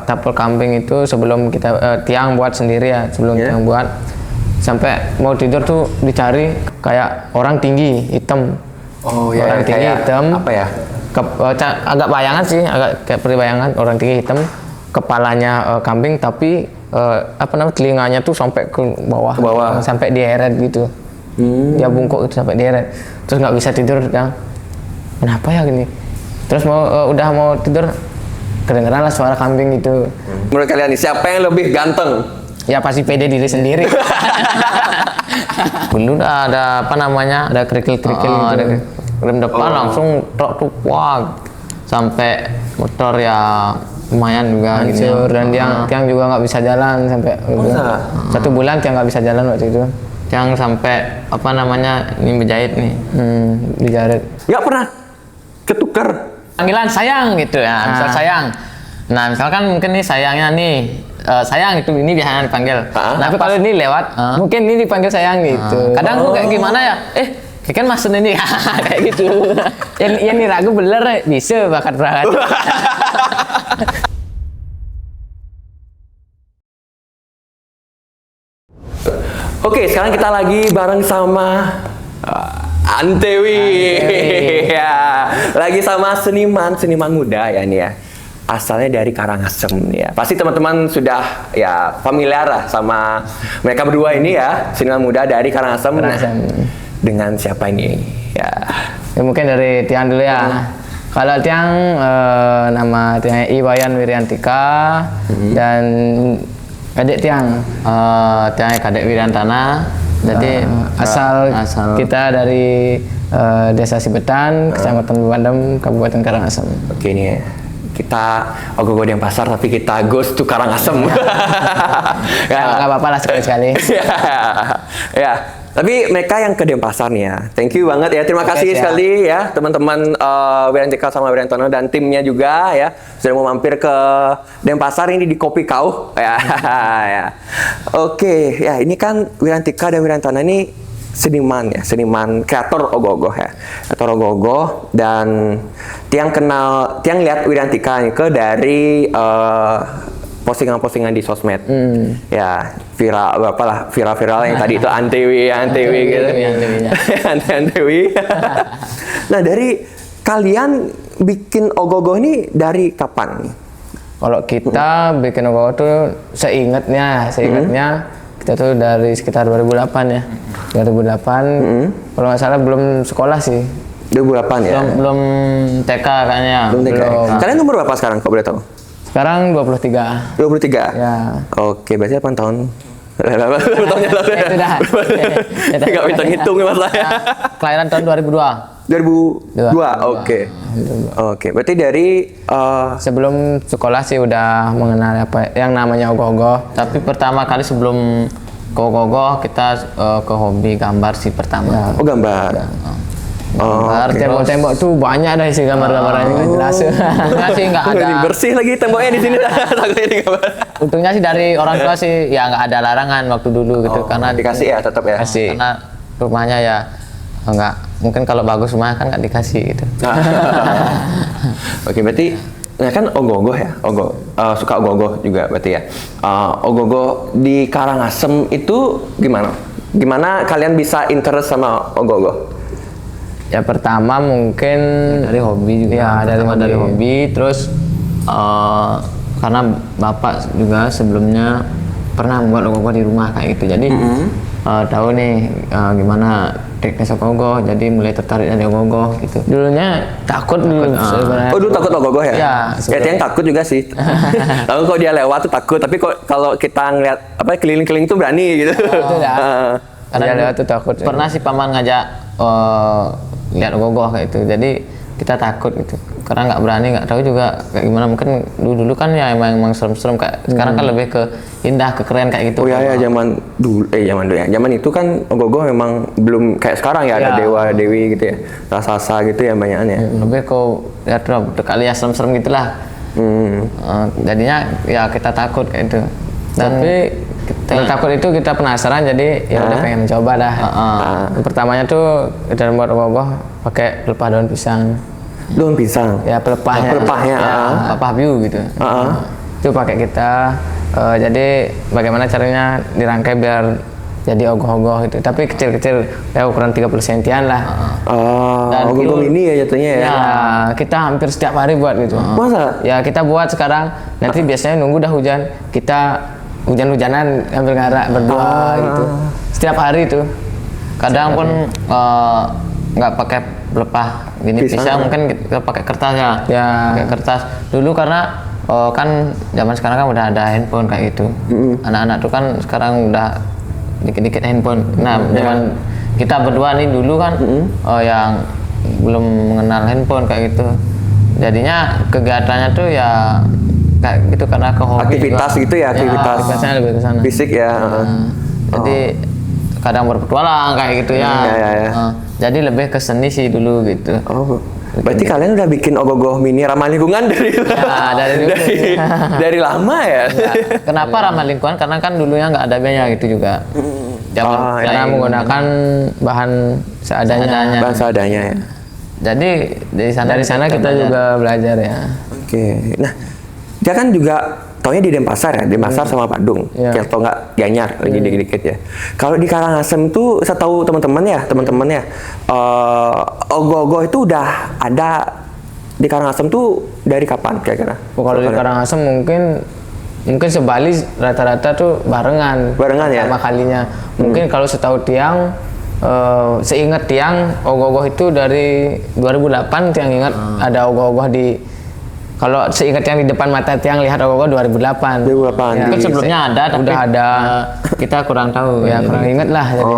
tapel kambing itu sebelum kita tiang buat sendiri ya, sebelum tiang buat sampai mau tidur tuh dicari kayak orang tinggi hitam. Orang tinggi hitam. Apa ya? Agak bayangan sih, agak kayak peribayangan orang tinggi hitam, kepalanya kambing tapi telinganya tuh sampai ke bawah, sampai dieret gitu. Dia bungkuk itu sampai dieret. Terus nggak bisa tidur, kenapa ya gini? Terus udah mau tidur kedengeran lah suara kambing itu. Menurut kalian nih siapa yang lebih ganteng? Ya pasti pede diri sendiri. Dulu ada ada kerikil-kerikil gitu. Rem depan langsung truk tuh sampai motor ya lumayan juga hancur dan tiang juga nggak bisa jalan sampai 1 bulan tiang nggak bisa jalan waktu itu. Tiang sampai ini berjahit nih, dijahit. Nggak pernah ketukar panggilan sayang gitu ya, misal sayang. Nah misalkan mungkin nih sayangnya nih sayang itu ini biasanya dipanggil. Tapi kalau ini lewat mungkin ini dipanggil sayang gitu. Kadang tuh kayak gimana ya? Kan maksud ini kayak gitu. Yang nih ragu bener bisa bakat berangkat. Oke, sekarang kita lagi bareng sama Antewi. Ya, lagi sama seniman muda ya nih ya. Asalnya dari Karangasem ya. Pasti teman-teman sudah ya familiar lah sama mereka berdua ini ya, seniman muda dari Karangasem. Dengan siapa ini? Ya mungkin dari Tiang dulu ya. Kalau Tiang nama Tiang Iwayan Wiriantika dan adik Tiang Kadek Wiriantana. Jadi asal kita dari Desa Sibetan, Kecamatan Bebandem, Kabupaten Karangasem. Oke nih kita ogoh-ogoh Denpasar tapi kita goes to Karangasem. Ya nggak apa-apa lah sekali-sekali. Ya. Tapi mereka yang ke Denpasar nih ya, thank you banget ya, terima kasih sekali ya teman-teman Wiriantika sama Wiriantono dan timnya juga ya sudah mau mampir ke Denpasar ini di Kopi Kau ya. Ya. Oke ya ini kan Wiriantika dan Wiriantono ini seniman kreator ogoh-ogoh ya, kreator ogoh-ogoh dan Tiang lihat Wiriantika ini dari postingan-postingan di sosmed. Ya, viral yang tadi itu Antewi gitu. Antewi. Nah, dari kalian bikin ogoh-ogoh ini dari kapan? Kalau kita bikin ogoh-ogoh tuh seingatnya kita tuh dari sekitar 2008 ya. 2008. Kalau nggak salah belum sekolah sih. 2008 ya. Belum TK kayaknya. Belum. Kalian umur berapa sekarang kalau boleh tahu? Sekarang 23. 23? Ya. Oke, berarti 8 tahun. Tahunnya lalu ya? Itu dah. Nggak bisa ngitung ya mas ya. Kelahiran tahun 2002. 2002, oke. Berarti dari sebelum sekolah sih udah mengenal apa yang namanya ogoh-ogoh. Tapi pertama kali sebelum ke ogoh-ogoh kita ke hobi gambar sih pertama. Oh gambar. Gambar tembok-tembok tuh banyak dah isi gambar-gambarannya nggak jelas. Sih nggak ada. Bersih lagi temboknya di sini dah. Untungnya sih dari orang tua sih ya nggak ada larangan waktu dulu gitu karena dikasih ya tetap ya. Kasih. Karena rumahnya ya nggak mungkin kalau bagus rumah kan nggak dikasih gitu. Oke berarti ya kan ogoh-ogoh ya, suka ogoh-ogoh juga berarti ya. Ogoh-ogoh di Karangasem itu gimana? Gimana kalian bisa interest sama ogoh-ogoh? Ya pertama mungkin dari hobi juga. Ya dari hobi. Terus karena bapak juga sebelumnya pernah membuat ogoh-ogoh di rumah kayak gitu. Jadi tahu nih gimana teknis ogoh-ogoh. Jadi mulai tertarik dari ogoh-ogoh gitu. Dulunya takut sebenarnya. Oh dulu takut ogoh-ogoh ya? Ya. Yang takut juga sih. Tahu kalau dia lewat tuh takut. Tapi kalau kita ngeliat keliling-keliling tuh berani gitu. Itu dah. Karena dia lewat tuh takut. Pernah sih paman ngajak lihat ogoh-ogoh kayak itu, jadi kita takut gitu karena nggak berani, nggak tahu juga kayak gimana. Mungkin dulu kan ya emang serem-serem kayak sekarang kan lebih ke indah, ke keren kayak gitu. Oh ya zaman dulu ya, zaman itu kan ogoh-ogoh memang belum kayak sekarang ya, ada dewa dewi gitu ya, raksasa gitu ya banyakan ya. Lebih ke ya kali ya serem-serem gitulah. Jadinya ya kita takut kayak itu. Tapi takut itu kita penasaran, jadi ya udah pengen coba dah. Pertamanya tuh kita buat ogoh-ogoh pakai pelepah daun pisang. Daun pisang. Ya pelepahnya. Pelepahnya. Ya, pelepah biu gitu. Itu pakai kita. Jadi bagaimana caranya dirangkai biar jadi ogoh-ogoh itu, tapi kecil-kecil ya ukuran 30 sentian lah. Dan ogoh ini ya jatuhnya ya. Ya, kita hampir setiap hari buat gitu. Masa? Ya kita buat sekarang, nanti biasanya nunggu dah hujan, kita hujan-hujanan ambil ngarak berdua gitu. Setiap hari itu. Kadang pun nggak pakai pelepah gini pisang, mungkin kita pakai kertas ya. Ya. Pakai kertas. Dulu karena kan zaman sekarang kan udah ada handphone kayak gitu. Anak-anak tuh kan sekarang udah dikit-dikit handphone. Nah, zaman kita berdua nih dulu kan yang belum mengenal handphone kayak gitu. Jadinya kegiatannya tuh ya kayak gitu karena ke hobi aktivitas juga. Gitu ya, Aktivitasnya lebih ke sana. Fisik ya. Jadi kadang berpetualang kayak gitu ya. Jadi lebih ke seni sih dulu gitu. Berarti kalian udah bikin ogoh-ogoh mini ramah lingkungan dari lama ya? Kenapa ramah lingkungan? Karena kan dulunya nggak ada biaya gitu juga. Karena menggunakan bahan seadanya. Bahan seadanya ya. Jadi dari sana kita juga belajar ya. Oke. Nah, dia kan juga taunya di Denpasar ya, Denpasar sama Badung. Atau nggak Gianyar lagi dikit-dikit ya. Kalau di Karangasem tuh setahu teman-teman ya, ogoh-ogoh itu udah ada di Karangasem tuh dari kapan kira-kira? Kalau di Karangasem mungkin sebali rata-rata tuh barengan ya. Pertama kalinya. Mungkin kalau setahu Tiang, seingat Tiang, ogoh-ogoh itu dari 2008 Tiang ingat ada ogoh-ogoh di. Kalau seingat yang di depan mata Tiang lihat ogoh-ogoh 2008. Ya, mungkin sebelumnya ada, tapi udah ada. Kita kurang tahu ya, kurang ingat lah. Jadi.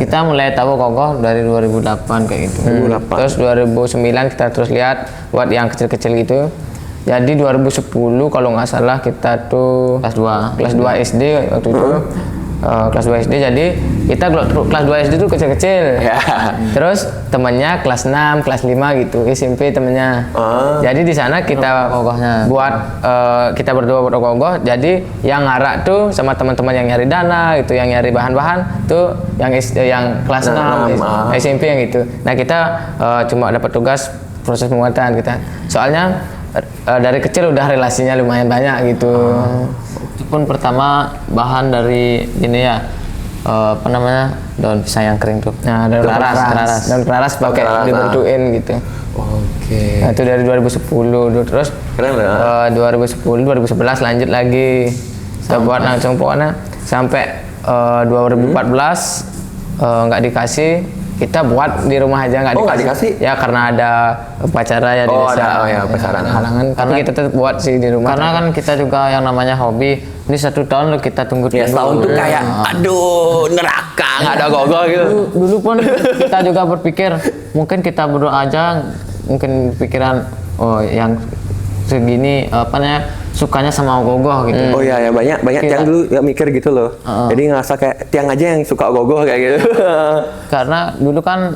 Kita mulai tahu ogoh-ogoh dari 2008 kayak gitu. 2008. Terus 2009 kita terus lihat buat yang kecil-kecil gitu. Jadi 2010 kalau nggak salah kita tuh kelas 2 SD waktu itu. Kelas 2 SD, jadi kita kelas 2 SD tuh kecil-kecil. Terus temannya kelas 6, kelas 5 gitu, SMP temennya. Jadi di sana kita buat kita berdua buat ogoh-ogoh. Jadi yang ngarak tuh sama teman-teman yang nyari dana gitu, yang nyari bahan-bahan tuh yang kelas 6 SMP yang gitu. Nah, kita cuma dapat tugas proses pembuatan kita. Soalnya dari kecil udah relasinya lumayan banyak gitu. Itu pun pertama bahan dari ini ya, daun pisang yang kering tuh. Nah, daun kelaras pakai dibentukin gitu. Nah, itu dari 2010 terus 2010 2011 lanjut lagi kita buat langsung pokoknya sampai 2014 nggak dikasih. Kita buat di rumah aja nggak dikasih. Ya karena ada upacara ya di desa. Halangan. Tapi kita tetap buat sih di rumah. Karena kan kita juga yang namanya hobi. Ini 1 tahun loh kita tunggu. Ya setahun tuh kayak aduh neraka nggak ada ogoh-ogoh gitu. Dulu pun kita juga berpikir mungkin kita berdoa aja, mungkin pikiran yang segini sukanya sama ogoh-ogoh gitu. Oh iya ya, banyak yang dulu ya mikir gitu loh. Jadi ngerasa kayak Tiang aja yang suka ogoh-ogoh kayak gitu. Karena dulu kan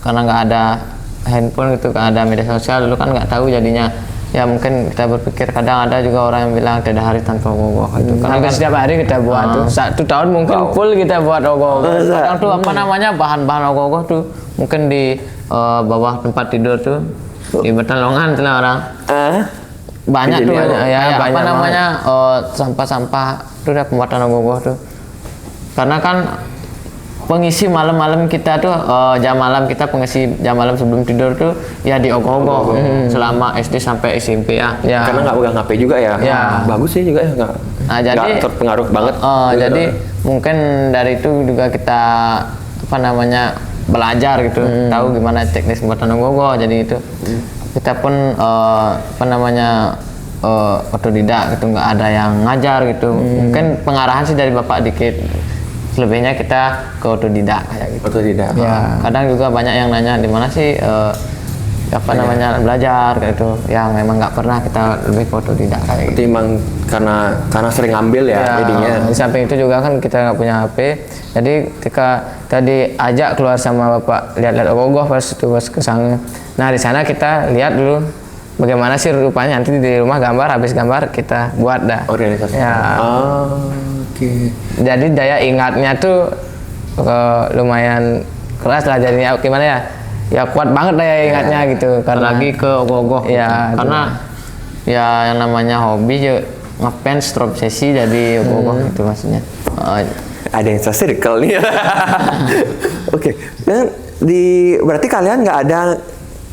karena nggak ada handphone gitu, nggak ada media sosial, dulu kan nggak tahu jadinya. Ya mungkin kita berpikir kadang ada juga orang yang bilang tidak hari tanpa ogoh-ogoh gitu. Karena kan setiap hari kita buat tuh 1 tahun mungkin full kita buat ogoh-ogoh. Kadang tuh bahan-bahan ogoh-ogoh tuh mungkin di bawah tempat tidur tuh di Batalongan tuh orang. Banyak tuh sampah-sampah itu udah pembuatan ogoh-ogoh tuh. Karena kan pengisi malam-malam kita tuh pengisi jam malam sebelum tidur tuh ya di ogoh-ogoh selama SD sampai SMP ya. Karena nggak pegang HP juga ya. Bagus sih juga ya, nggak terpengaruh banget. Jadi mungkin dari itu juga kita belajar gitu, tahu gimana teknis pembuatan ogoh-ogoh. Jadi itu kita pun otodidak gitu, nggak ada yang ngajar gitu. Mungkin pengarahan sih dari bapak dikit, selebihnya kita ke otodidak kayak gitu. Otodidak. Ya, kadang juga banyak yang nanya di mana sih belajar kayak gitu. Ya memang nggak pernah, kita lebih ke otodidak kayak gitu. Emang karena sering ngambil ya jadinya. Di samping itu juga kan kita nggak punya HP. Jadi ketika tadi ajak keluar sama bapak lihat-lihat ogoh-ogoh pas ke sana. Nah, di sana kita lihat dulu bagaimana sih rupanya, nanti di rumah habis gambar kita buat dah. Organisasi. Ya. Jadi daya ingatnya tuh lumayan keras lah jadinya. Gimana ya? ya kuat banget lah ya ingatnya gitu. Karena lagi ke ogoh-ogoh ya, gitu. Karena ya yang namanya hobi ya ngefans terobsesi jadi ogoh-ogoh gitu maksudnya. Ada yang circle nih. Oke. Dan berarti kalian nggak ada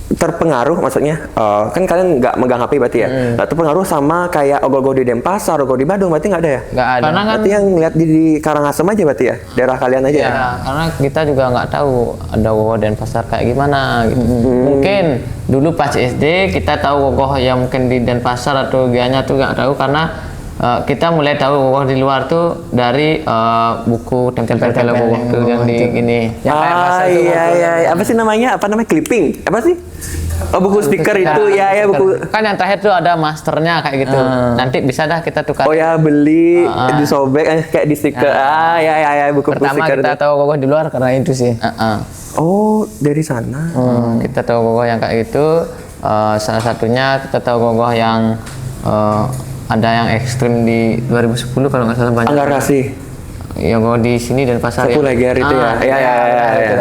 terpengaruh, maksudnya kan kalian nggak megang HP berarti ya, nggak terpengaruh sama kayak ogoh-ogoh di Denpasar, ogoh di Badung, berarti nggak ada ya? nggak ada. Karena kan Berarti yang lihat di Karangasem aja berarti ya, daerah kalian aja ya? ya, karena kita juga nggak tahu ada ogoh Denpasar kayak gimana gitu. Mungkin dulu pas SD kita tahu ogoh yang mungkin di Denpasar atau Gianyar tuh nggak tahu karena kita mulai tahu ogoh di luar tuh dari buku tempel-tempel ogoh tuh yang di gini. Yang kayak masa itu iya. Apa sih namanya? Apa namanya? Clipping? Apa sih? Oh, buku stiker itu ya buku. Kan yang terakhir tuh ada masternya kayak gitu. Nanti bisa dah kita tukar. Oh ya, beli disobek kayak di stiker. Ya buku pertama stiker kita itu. tahu ogoh di luar karena itu sih. Oh, dari sana. Kita tahu ogoh yang kayak gitu. Salah satunya kita tahu ogoh yang ada yang ekstrim di 2010 kalau nggak salah banyak. Anggar kasih. Ya ogoh di sini dan pasar Sapu Leger itu ya. Ya.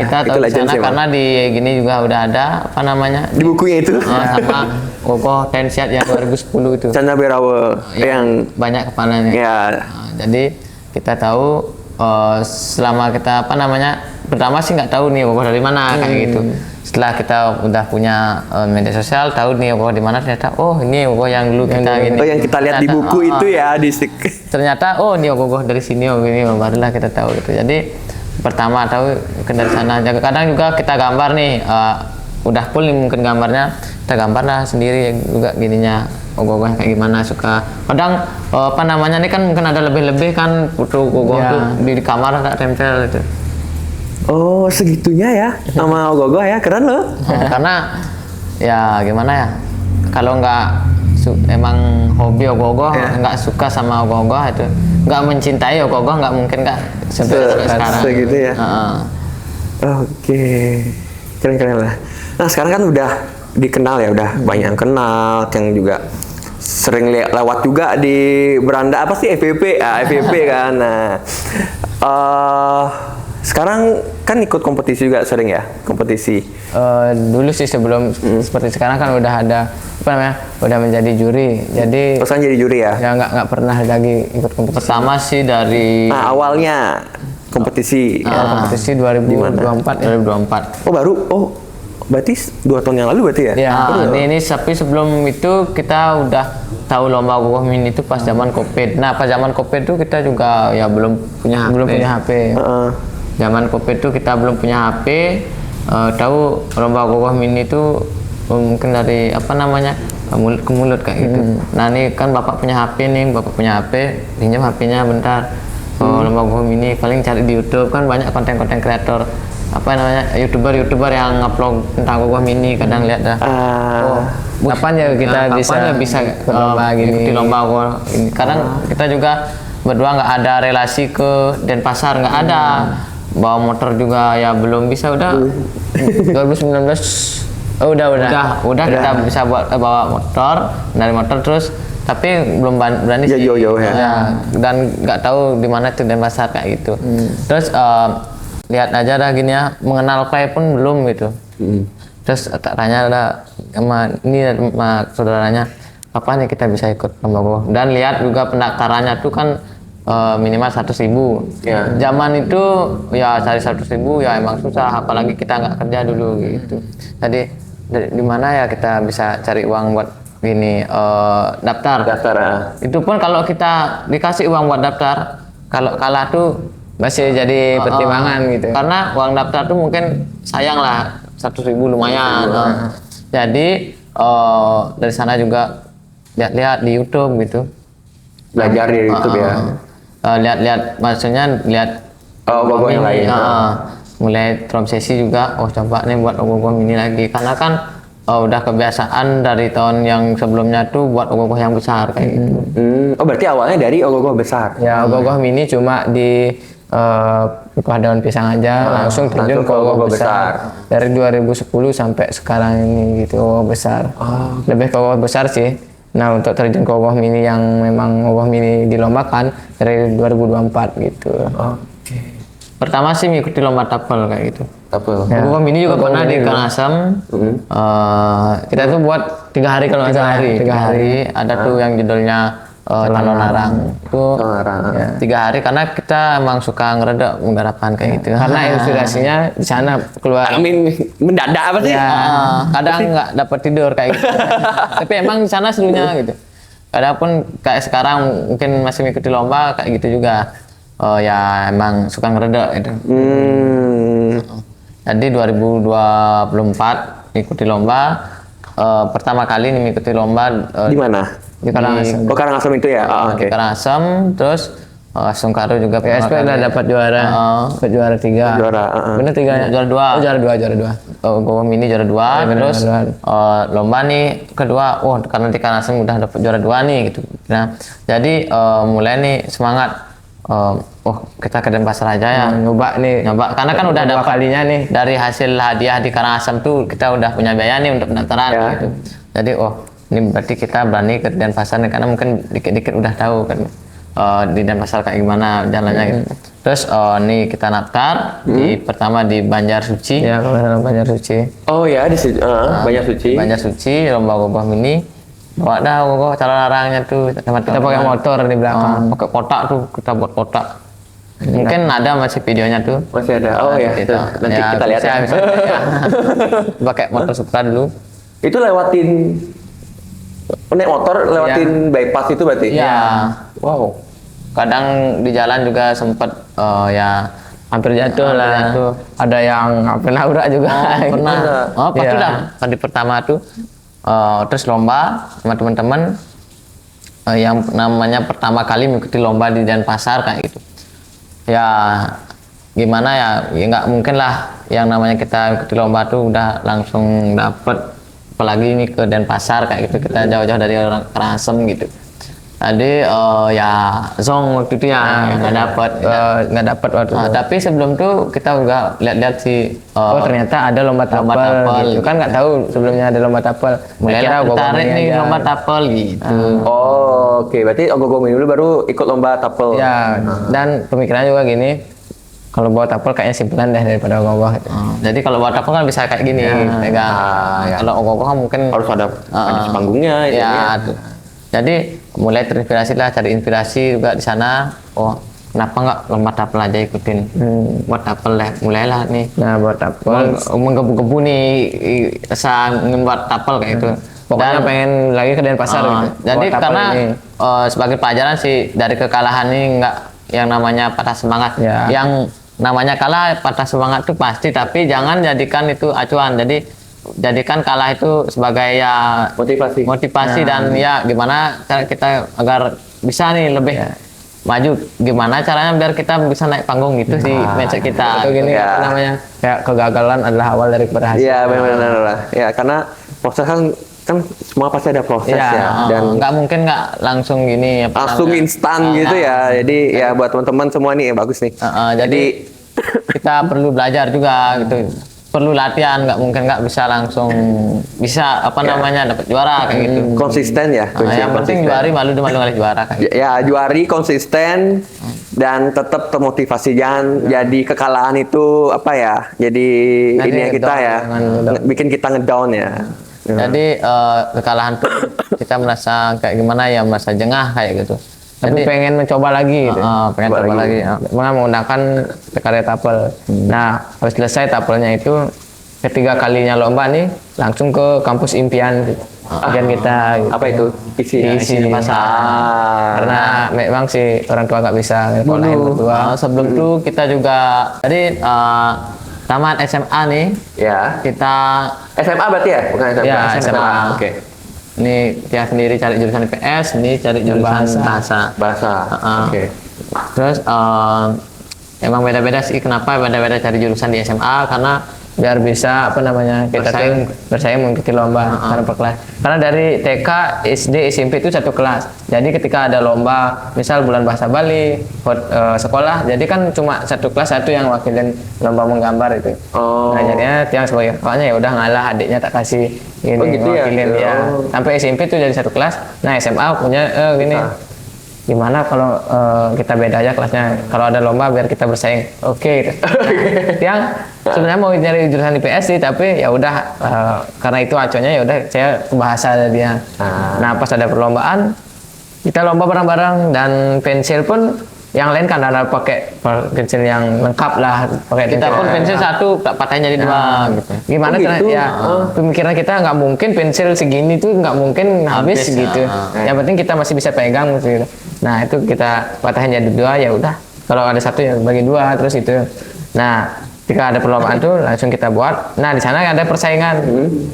Kita Itu tahu di legend sana sih, Bang. karena di gini juga udah ada apa namanya? Di bukunya itu. Sama ogoh tensiat yang 2010 itu. Chandra Berawa yang banyak kepalanya. ya. Jadi kita tahu selama kita apa namanya pertama sih nggak tahu nih ogoh dari mana kayak gitu. Setelah kita udah punya media sosial, tahu nih ogoh di mana, ternyata oh ini ogoh yang dulu kita gini. Oh, yang kita lihat di Ternyata, buku itu ya di stick. Ternyata oh ini ogoh dari sini, oh ini barulah kita tahu gitu. Jadi pertama tahu mungkin dari sana aja. Kadang juga kita gambar nih udah full nih mungkin gambarnya, kita gambar lah sendiri juga gininya ogoh-ogoh kayak gimana suka. Kadang apa namanya nih kan mungkin ada lebih-lebih kan foto ogoh tuh di kamar tak tempel gitu. Oh, segitunya ya sama ogoh-ogoh ya, keren loh. Karena ya gimana ya, kalau nggak emang hobi ogoh-ogoh, nggak suka sama ogoh-ogoh itu, nggak mencintai ogoh-ogoh, nggak mungkin nggak sampai sekarang. Segitu ya. Oke, keren lah. Nah sekarang kan udah dikenal ya, udah banyak yang kenal, yang juga sering lewat juga di beranda apa sih FVP, FVP kan. Nah, sekarang kan ikut kompetisi juga sering ya, kompetisi. Dulu sih sebelum seperti sekarang kan udah ada apa namanya, udah menjadi juri. Jadi Terus kan jadi juri ya? ya nggak pernah lagi ikut kompetisi. Pertama sih dari Nah awalnya kompetisi. Kompetisi 2024 Oh baru? Oh berarti 2 tahun yang lalu berarti ya? Ya. ini tapi sebelum itu kita udah tahu lomba ogoh mini itu pas zaman Covid. Nah pas zaman Covid itu kita juga ya belum punya HP. Zaman Covid itu kita belum punya HP, tahu lomba ogoh mini itu mungkin dari apa namanya mulut ke mulut kayak gitu. Nah ini kan bapak punya HP nih, pinjam HP-nya bentar. Lomba ogoh mini paling cari di YouTube kan banyak konten-konten kreator apa namanya youtuber yang upload tentang ogoh mini, kadang lihat dah. Kapan ya kita bisa lomba gini? ikuti lomba ogoh ini. Kadang kita juga berdua nggak ada relasi ke Denpasar, nggak ada. Bawa motor juga ya belum bisa, udah 2019 udah kita bisa bawa motor, dari motor terus tapi belum berani sih jauh-jauh ya. Dan nggak tahu di mana tuh Denpasar kayak gitu. Terus lihat aja dah gini ya, mengenal Pai pun belum gitu. Terus tak tanya ada sama ini sama saudaranya, kapan ya kita bisa ikut lomba ogoh, dan lihat juga pendaftarannya tuh kan minimal 100.000. Zaman itu ya cari 100.000 ya emang susah, apalagi kita nggak kerja dulu gitu. Jadi di mana ya kita bisa cari uang buat gini daftar. Itu pun kalau kita dikasih uang buat daftar, kalau kalah tuh masih jadi pertimbangan gitu. Karena uang daftar tuh mungkin sayang lah, 100.000 lumayan. Jadi dari sana juga lihat-lihat di YouTube gitu. Belajar di YouTube ya. Lihat maksudnya lihat ogoh-ogoh yang lain. Mulai terobsesi juga, coba nih buat ogoh-ogoh mini lagi, karena kan udah kebiasaan dari tahun yang sebelumnya tuh buat ogoh-ogoh yang besar kayak gitu. Oh berarti awalnya dari ogoh-ogoh besar. Ya ogoh-ogoh mini cuma di buah daun pisang aja, langsung terjun ke ogoh besar. Dari 2010 sampai sekarang ini gitu, ogoh besar. Lebih ke ogoh besar sih. Nah untuk terjun ke ogoh mini yang memang ogoh mini dilombakan dari 2024 gitu. Oke. Pertama sih mengikuti lomba tapel kayak gitu. Tapel. Ya. Gua ini juga Gua pernah di Mini dulu. Karangasem. Kita tuh buat 3 hari kalau nggak salah. 3 hari. Ada tuh yang judulnya Calon Arang. Itu Calon Arang. ya, 3 hari karena kita emang suka ngeredek penggarapan kayak gitu. Karena inspirasinya di sana keluar. Amin mendadak apa sih? Ya. Kadang nggak dapat tidur kayak gitu. Tapi emang di sana serunya gitu. Kadang pun kayak sekarang mungkin masih mengikuti lomba kayak gitu juga. Ya emang suka ngeredek gitu. Jadi 2024 ngikuti lomba. Pertama kali nih mengikuti lomba Di mana? Di Karangasem. Oh, Karangasem itu ya. di Karangasem, terus Sungkaru juga PSP pernah udah kali. dapat juara. Dapat juara 3. Juara. Bener 3 Juara 2. Oh, juara 2. Gue mini juara 2, bener, terus lomba nih kedua, karena di Karangasem udah dapet juara 2 nih gitu. Nah, jadi mulai nih semangat, kita ke Denpasar aja ya, Nyoba karena kan udah dua dapat kalinya nih. dari hasil hadiah di Karangasem tuh kita udah punya biaya nih untuk pendaftaran Ya. gitu. Jadi ini berarti kita berani ke Denpasar nih, karena mungkin dikit-dikit udah tahu kan di Denpasar kayak gimana jalannya gitu. Terus nih kita daftar di pertama di Banjar Suci. Ya, kalau dalam Banjar Suci. Oh ya, di situ banyak suci. Banjar Suci, lomba gobah mini. Bawa dah gobah cara larangnya tuh. Kita pakai motor di belakang. Pakai kotak tuh, kita buat kotak. Mungkin ada masih videonya tuh. Masih ada. Oh ya, Gitu. nanti kita lihat ya. bisa, ya. Pakai motor Supra dulu. Itu lewatin naik motor lewatin bypass itu berarti? Iya. Wow. Kadang di jalan juga sempet ya Hampir jatuh lah. jatuh. Ada yang hampir nabrak juga. pernah. Pasti Iya. dah. Kali pertama tuh terus lomba sama teman-teman yang namanya pertama kali mengikuti lomba di Denpasar kayak gitu. Ya gimana ya nggak mungkin lah yang namanya kita ikuti lomba tuh udah langsung dapet, apalagi ini ke Denpasar kayak gitu, kita jauh-jauh dari orang Karangasem gitu. Tadi ya zong waktu itu ya nggak dapet. Nggak dapat waktu itu. Tapi sebelum tuh kita juga lihat-lihat sih. Oh, ternyata ada lomba tapel, gitu. Kan nggak tahu sebelumnya ada lomba tapel. mulai Kira gua tertarik ngomongin nih aja. lomba tapel gitu. Oh, oke. Berarti Ogogomi dulu baru ikut lomba tapel. Ya, dan pemikirannya juga gini. Kalau bawa tapel kayaknya simpelan deh daripada ogah gitu. Jadi kalau buat tapel kan bisa kayak gini, pegang. ya. Kalau ogok kan mungkin Harus ada panggungnya. ya. Tuh. Jadi mulai terinspirasi lah, cari inspirasi juga di sana. Kenapa nggak lomba tapel aja ikutin? Buat tapel deh, mulailah nih. Nah, buat tapel. Menggebu-gebu nih rasa ngebuat tapel kayak gitu. Pokoknya pengen lagi ke Denpasar gitu. Jadi Buat tapel karena ini. sebagai pelajaran sih dari kekalahan ini nggak yang namanya patah semangat. Ya. Yang namanya kalah patah semangat tuh pasti, tapi jangan jadikan itu acuan. Jadi jadikan kalah itu sebagai ya motivasi dan ya gimana cara kita agar bisa nih lebih maju, gimana caranya biar kita bisa naik panggung gitu sih mindset kita. Atau gini Ya. apa namanya? Kayak kegagalan adalah awal dari keberhasilan. Iya, benar-benar lah. Ya, karena proses kan semua pasti ada proses ya. Dan nggak mungkin nggak langsung gini apa langsung namanya. instan gitu ya. Jadi ya buat teman-teman semua nih bagus nih. Jadi kita perlu belajar juga gitu, perlu latihan, nggak mungkin nggak bisa langsung bisa apa namanya dapat juara kayak gitu. Konsisten ya. Yang penting juari malu kali juara kayak gitu. Ya, juari konsisten dan tetap termotivasi, jangan jadi kekalahan itu apa ya, jadi Nanti ini ya kita ngedown, ya jangan ngedown. bikin kita ngedown ya. Jadi kekalahan tuh kita merasa kayak gimana ya, merasa jengah kayak gitu. Tapi pengen mencoba lagi gitu. Pengen coba lagi. Menggunakan karya tapel. Nah, habis selesai tapelnya itu ketiga kalinya lomba nih langsung ke kampus impian gitu. Impian kita gitu. Apa itu? Isi Isi pasar. Karena memang sih orang tua nggak bisa ngekolahin berdua. Sebelum itu kita juga jadi tamat SMA nih Ya. kita SMA berarti ya? Bukan SMA. Ya, SMA. Oke. ini dia sendiri cari jurusan IPS, ini cari jurusan bahasa. Bahasa. Oke. Terus emang beda-beda sih, kenapa beda-beda cari jurusan di SMA, karena biar bisa apa namanya kita Bersaing. bersaing mengikuti lomba karena per kelas. Karena dari TK, SD, SMP itu satu kelas. Jadi ketika ada lomba, misal bulan bahasa Bali, sekolah, jadi kan cuma satu kelas satu yang wakilin lomba menggambar itu. Oh. Nah jadinya tiang sebagai kakaknya ya udah ngalah, adiknya tak kasih ini Oh, gitu ya? wakilin ya. Oh. Sampai SMP itu jadi satu kelas. Nah SMA punya gini. gimana kalau kita beda aja kelasnya, kalau ada lomba biar kita bersaing. Oke. Yang sebenarnya mau nyari jurusan IPS sih, tapi ya udah karena itu acuannya ya udah saya ke bahasa dia. Nah pas ada perlombaan kita lomba bareng-bareng, dan pensil pun yang lain kan ada pakai pensil yang lengkap lah, pakai Kita pun pensil satu tak patahnya jadi dua gitu. Gimana caranya? gitu? Ya pemikiran kita nggak mungkin pensil segini tuh nggak mungkin habis gitu. Yang penting kita masih bisa pegang gitu. Nah itu kita patahin jadi dua, ya udah. Kalau ada satu ya bagi dua terus itu. Nah ketika ada perlombaan tuh langsung kita buat. Nah di sana ada persaingan.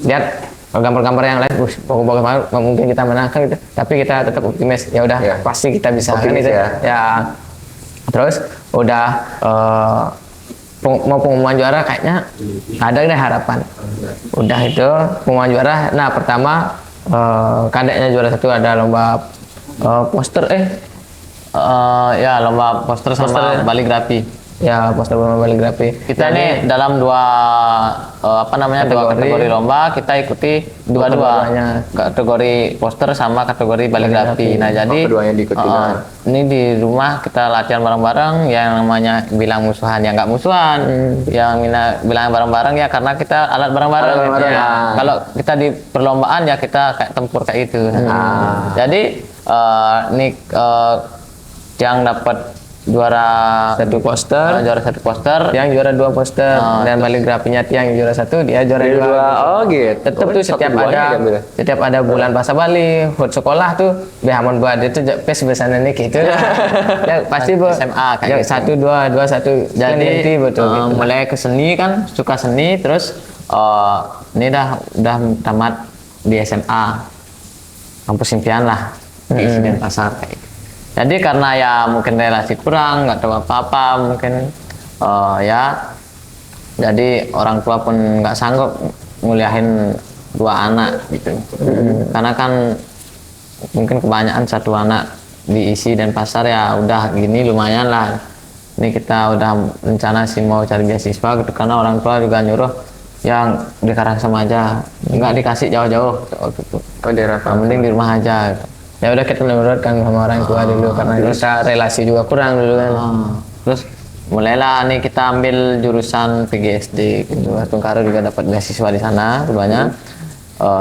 Lihat gambar-gambar yang lain, bagus banget, nggak mungkin kita menangkan gitu. Tapi kita tetap optimis. Ya udah pasti kita bisa kan itu. Ya. Terus udah mau pengumuman juara kayaknya ada deh harapan. Udah itu pengumuman juara. Nah pertama kadeknya juara satu, ada lomba poster ya lomba poster sama baligrafi. Ya poster lomba baligrafi. Kita nih dalam dua dua kategori lomba, kita ikuti dua-duanya, kategori poster sama kategori baligrafi. Nah jadi keduanya diikuti. ini di rumah kita latihan bareng-bareng, yang namanya bilang musuhan ya nggak musuhan, yang bilang bareng-bareng ya karena kita alat bareng-bareng gitu ya. Kalau kita di perlombaan ya kita kayak tempur kayak itu. Jadi yang dapat juara Satu poster, yang juara dua poster, dan baligrafinya yang juara satu, dia juara dua. Oh gitu. Tetap tuh setiap ada bulan bahasa Bali, hut sekolah tuh behamon buat itu pes bersana nih gitu. Ya pasti SMA kayak gitu. 1 2 1. Jadi betul gitu. mulai ke seni kan, suka seni, terus ini udah tamat di SMA kampus impian lah di Isiden Pasar kayak gitu. Jadi karena ya mungkin relasi kurang, nggak tahu apa-apa mungkin ya jadi orang tua pun nggak sanggup nguliahin 2 anak gitu. Karena kan mungkin kebanyakan 1 anak diisi dan pasar ya udah gini lumayan lah. Ini kita udah rencana sih mau cari beasiswa gitu, karena orang tua juga nyuruh yang di Karangsem aja, nggak dikasih jauh-jauh gitu. Daerah Mending di rumah aja gitu. Ya udah kita menurutkan sama orang tua dulu, karena kita relasi juga kurang dulu kan. Terus mulailah nih kita ambil jurusan PGSD gitu. Tungkara juga dapat beasiswa di sana rupanya.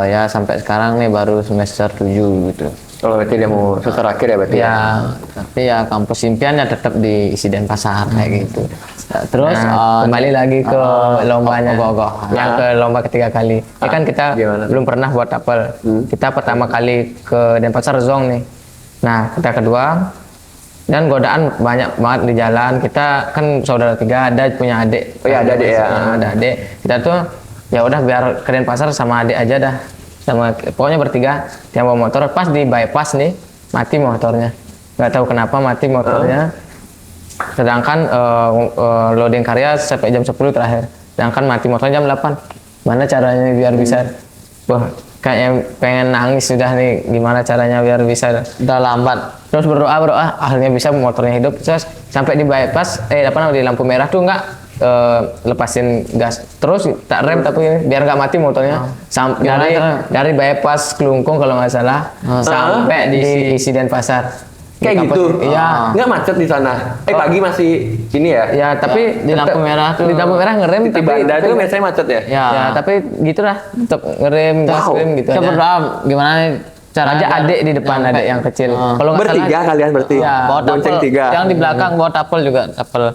Ya sampai sekarang nih baru semester 7 gitu. Oh berarti dia mau semester akhir ya berarti ya? Tapi ya kampus impiannya tetap di Isi Denpasar kayak gitu. Terus kembali lagi ke lombanya, yang ke lomba ketiga kali. Ini kan kita belum pernah buat tapel. Kita pertama kali ke Denpasar Zong nih. Nah kita kedua, dan godaan banyak banget di jalan. Kita kan saudara 3, ada punya adik. Oh iya ada adik ya. Ada adik. Kita tuh ya udah biar ke Denpasar sama adik aja dah. Sama pokoknya bertiga yang bawa motor. Pas di bypass nih mati motornya, nggak tahu kenapa mati motornya. Sedangkan loading karya sampai jam 10 terakhir, sedangkan mati motornya jam 8. Mana caranya biar bisa? Wah kayaknya pengen nangis sudah nih, gimana caranya biar bisa? Udah lambat. Terus berdoa akhirnya bisa motornya hidup. Terus sampai di bypass di lampu merah tuh nggak lepasin gas, terus tak rem tapi biar nggak mati motornya. Dari bypass Kelungkung kalau nggak salah sampai di Isi Denpasar. Kayak gitu. Iya. Nggak macet di sana. Pagi masih ini ya. Ya tapi di lampu merah tuh. Di lampu merah ngerem, di Banda itu biasanya macet ya. Ya tapi gitulah, tetap ngerem, gas rem gitu. Kita berdoa gimana nih caranya, adik di depan, adik yang kecil. Kalau bertiga kalian berarti. Bawa bonceng tapel. 3. Yang di belakang bawa tapel juga, tapel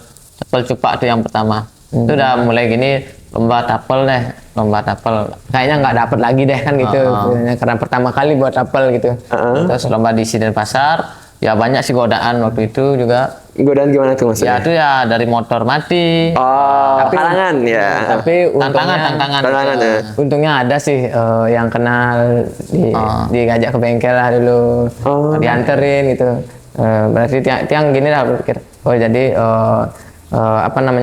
cupak itu yang pertama. Itu udah mulai gini lomba tapel. Kayaknya nggak dapet lagi deh kan gitu. Karena pertama kali buat tapel gitu. Terus lomba di Isi Denpasar. Ya banyak sih godaan waktu itu juga. Godaan gimana tuh maksudnya? Ya itu ya dari motor mati. Tapi halangan ya. Tapi tantangan ya. Untungnya ada sih yang kenal diajak ke bengkel lah dulu, dianterin gitu. Berarti tiang gini lah berpikir. Oh jadi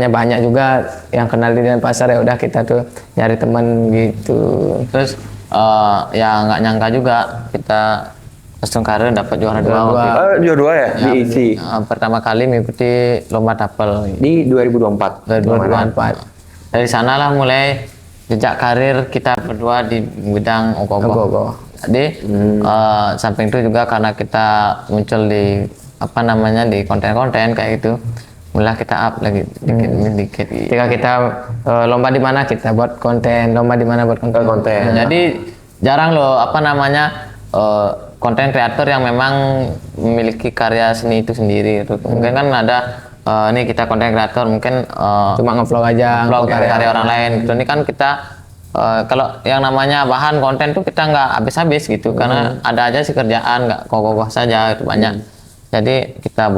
banyak juga yang kenal di Denpasar, ya udah kita tuh nyari teman gitu. Terus ya nggak nyangka juga kita Tungkara dapat juara 2. Juara 2 ya? Di Isi. Pertama kali mengikuti lomba tapel di 2024. Dari sanalah mulai jejak karir kita berdua di bidang ogoh-ogoh. Jadi samping itu juga karena kita muncul di apa namanya di konten-konten kayak gitu. Mulai kita up lagi dikit-dikit. Ketika kita lomba di mana kita buat konten, lomba di mana buat konten. Jadi jarang loh apa namanya konten kreator yang memang memiliki karya seni itu sendiri gitu. Mungkin kan ada nih kita konten kreator mungkin Cuma ngevlog aja, vlog karya orang lain gitu. Ini kan kita kalau yang namanya bahan konten tuh kita nggak habis-habis gitu karena ada aja sih kerjaan, nggak kokoh-kokoh saja itu banyak. Jadi kita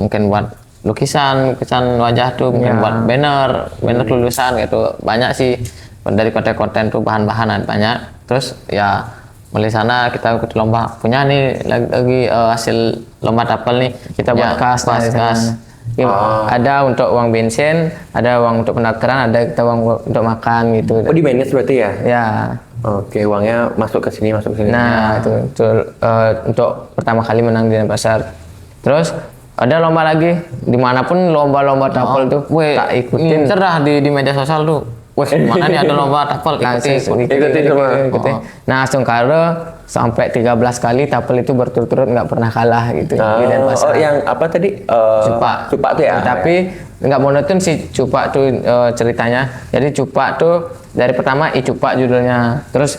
mungkin buat lukisan wajah tuh, mungkin buat banner lulusan gitu, banyak sih dari konten-konten tuh bahan-bahan banyak. Terus ya mulai sana kita ikut lomba, punya nih lagi hasil lomba tapel nih, Kita buat kas. Ada untuk uang bensin, ada uang untuk pendaftaran, ada kita uang untuk makan gitu. Oh, di manage berarti ya? Ya. Oke, uangnya masuk ke sini. Nah, itu untuk pertama kali menang di Denpasar. Terus ada lomba lagi, dimanapun lomba-lomba tapel tuh tak ikutin. Cerah di media sosial tuh. Wah, mana nih ada lomba tapel, ikutin. Nah, Sungkara sampai 13 kali tapel itu berturut-turut nggak pernah kalah gitu di Denpasar. Yang apa tadi? Cupak Tuh ya. Tapi nggak monoton sih Cupak tuh ceritanya. Jadi Cupak tuh dari pertama I Cupak judulnya, terus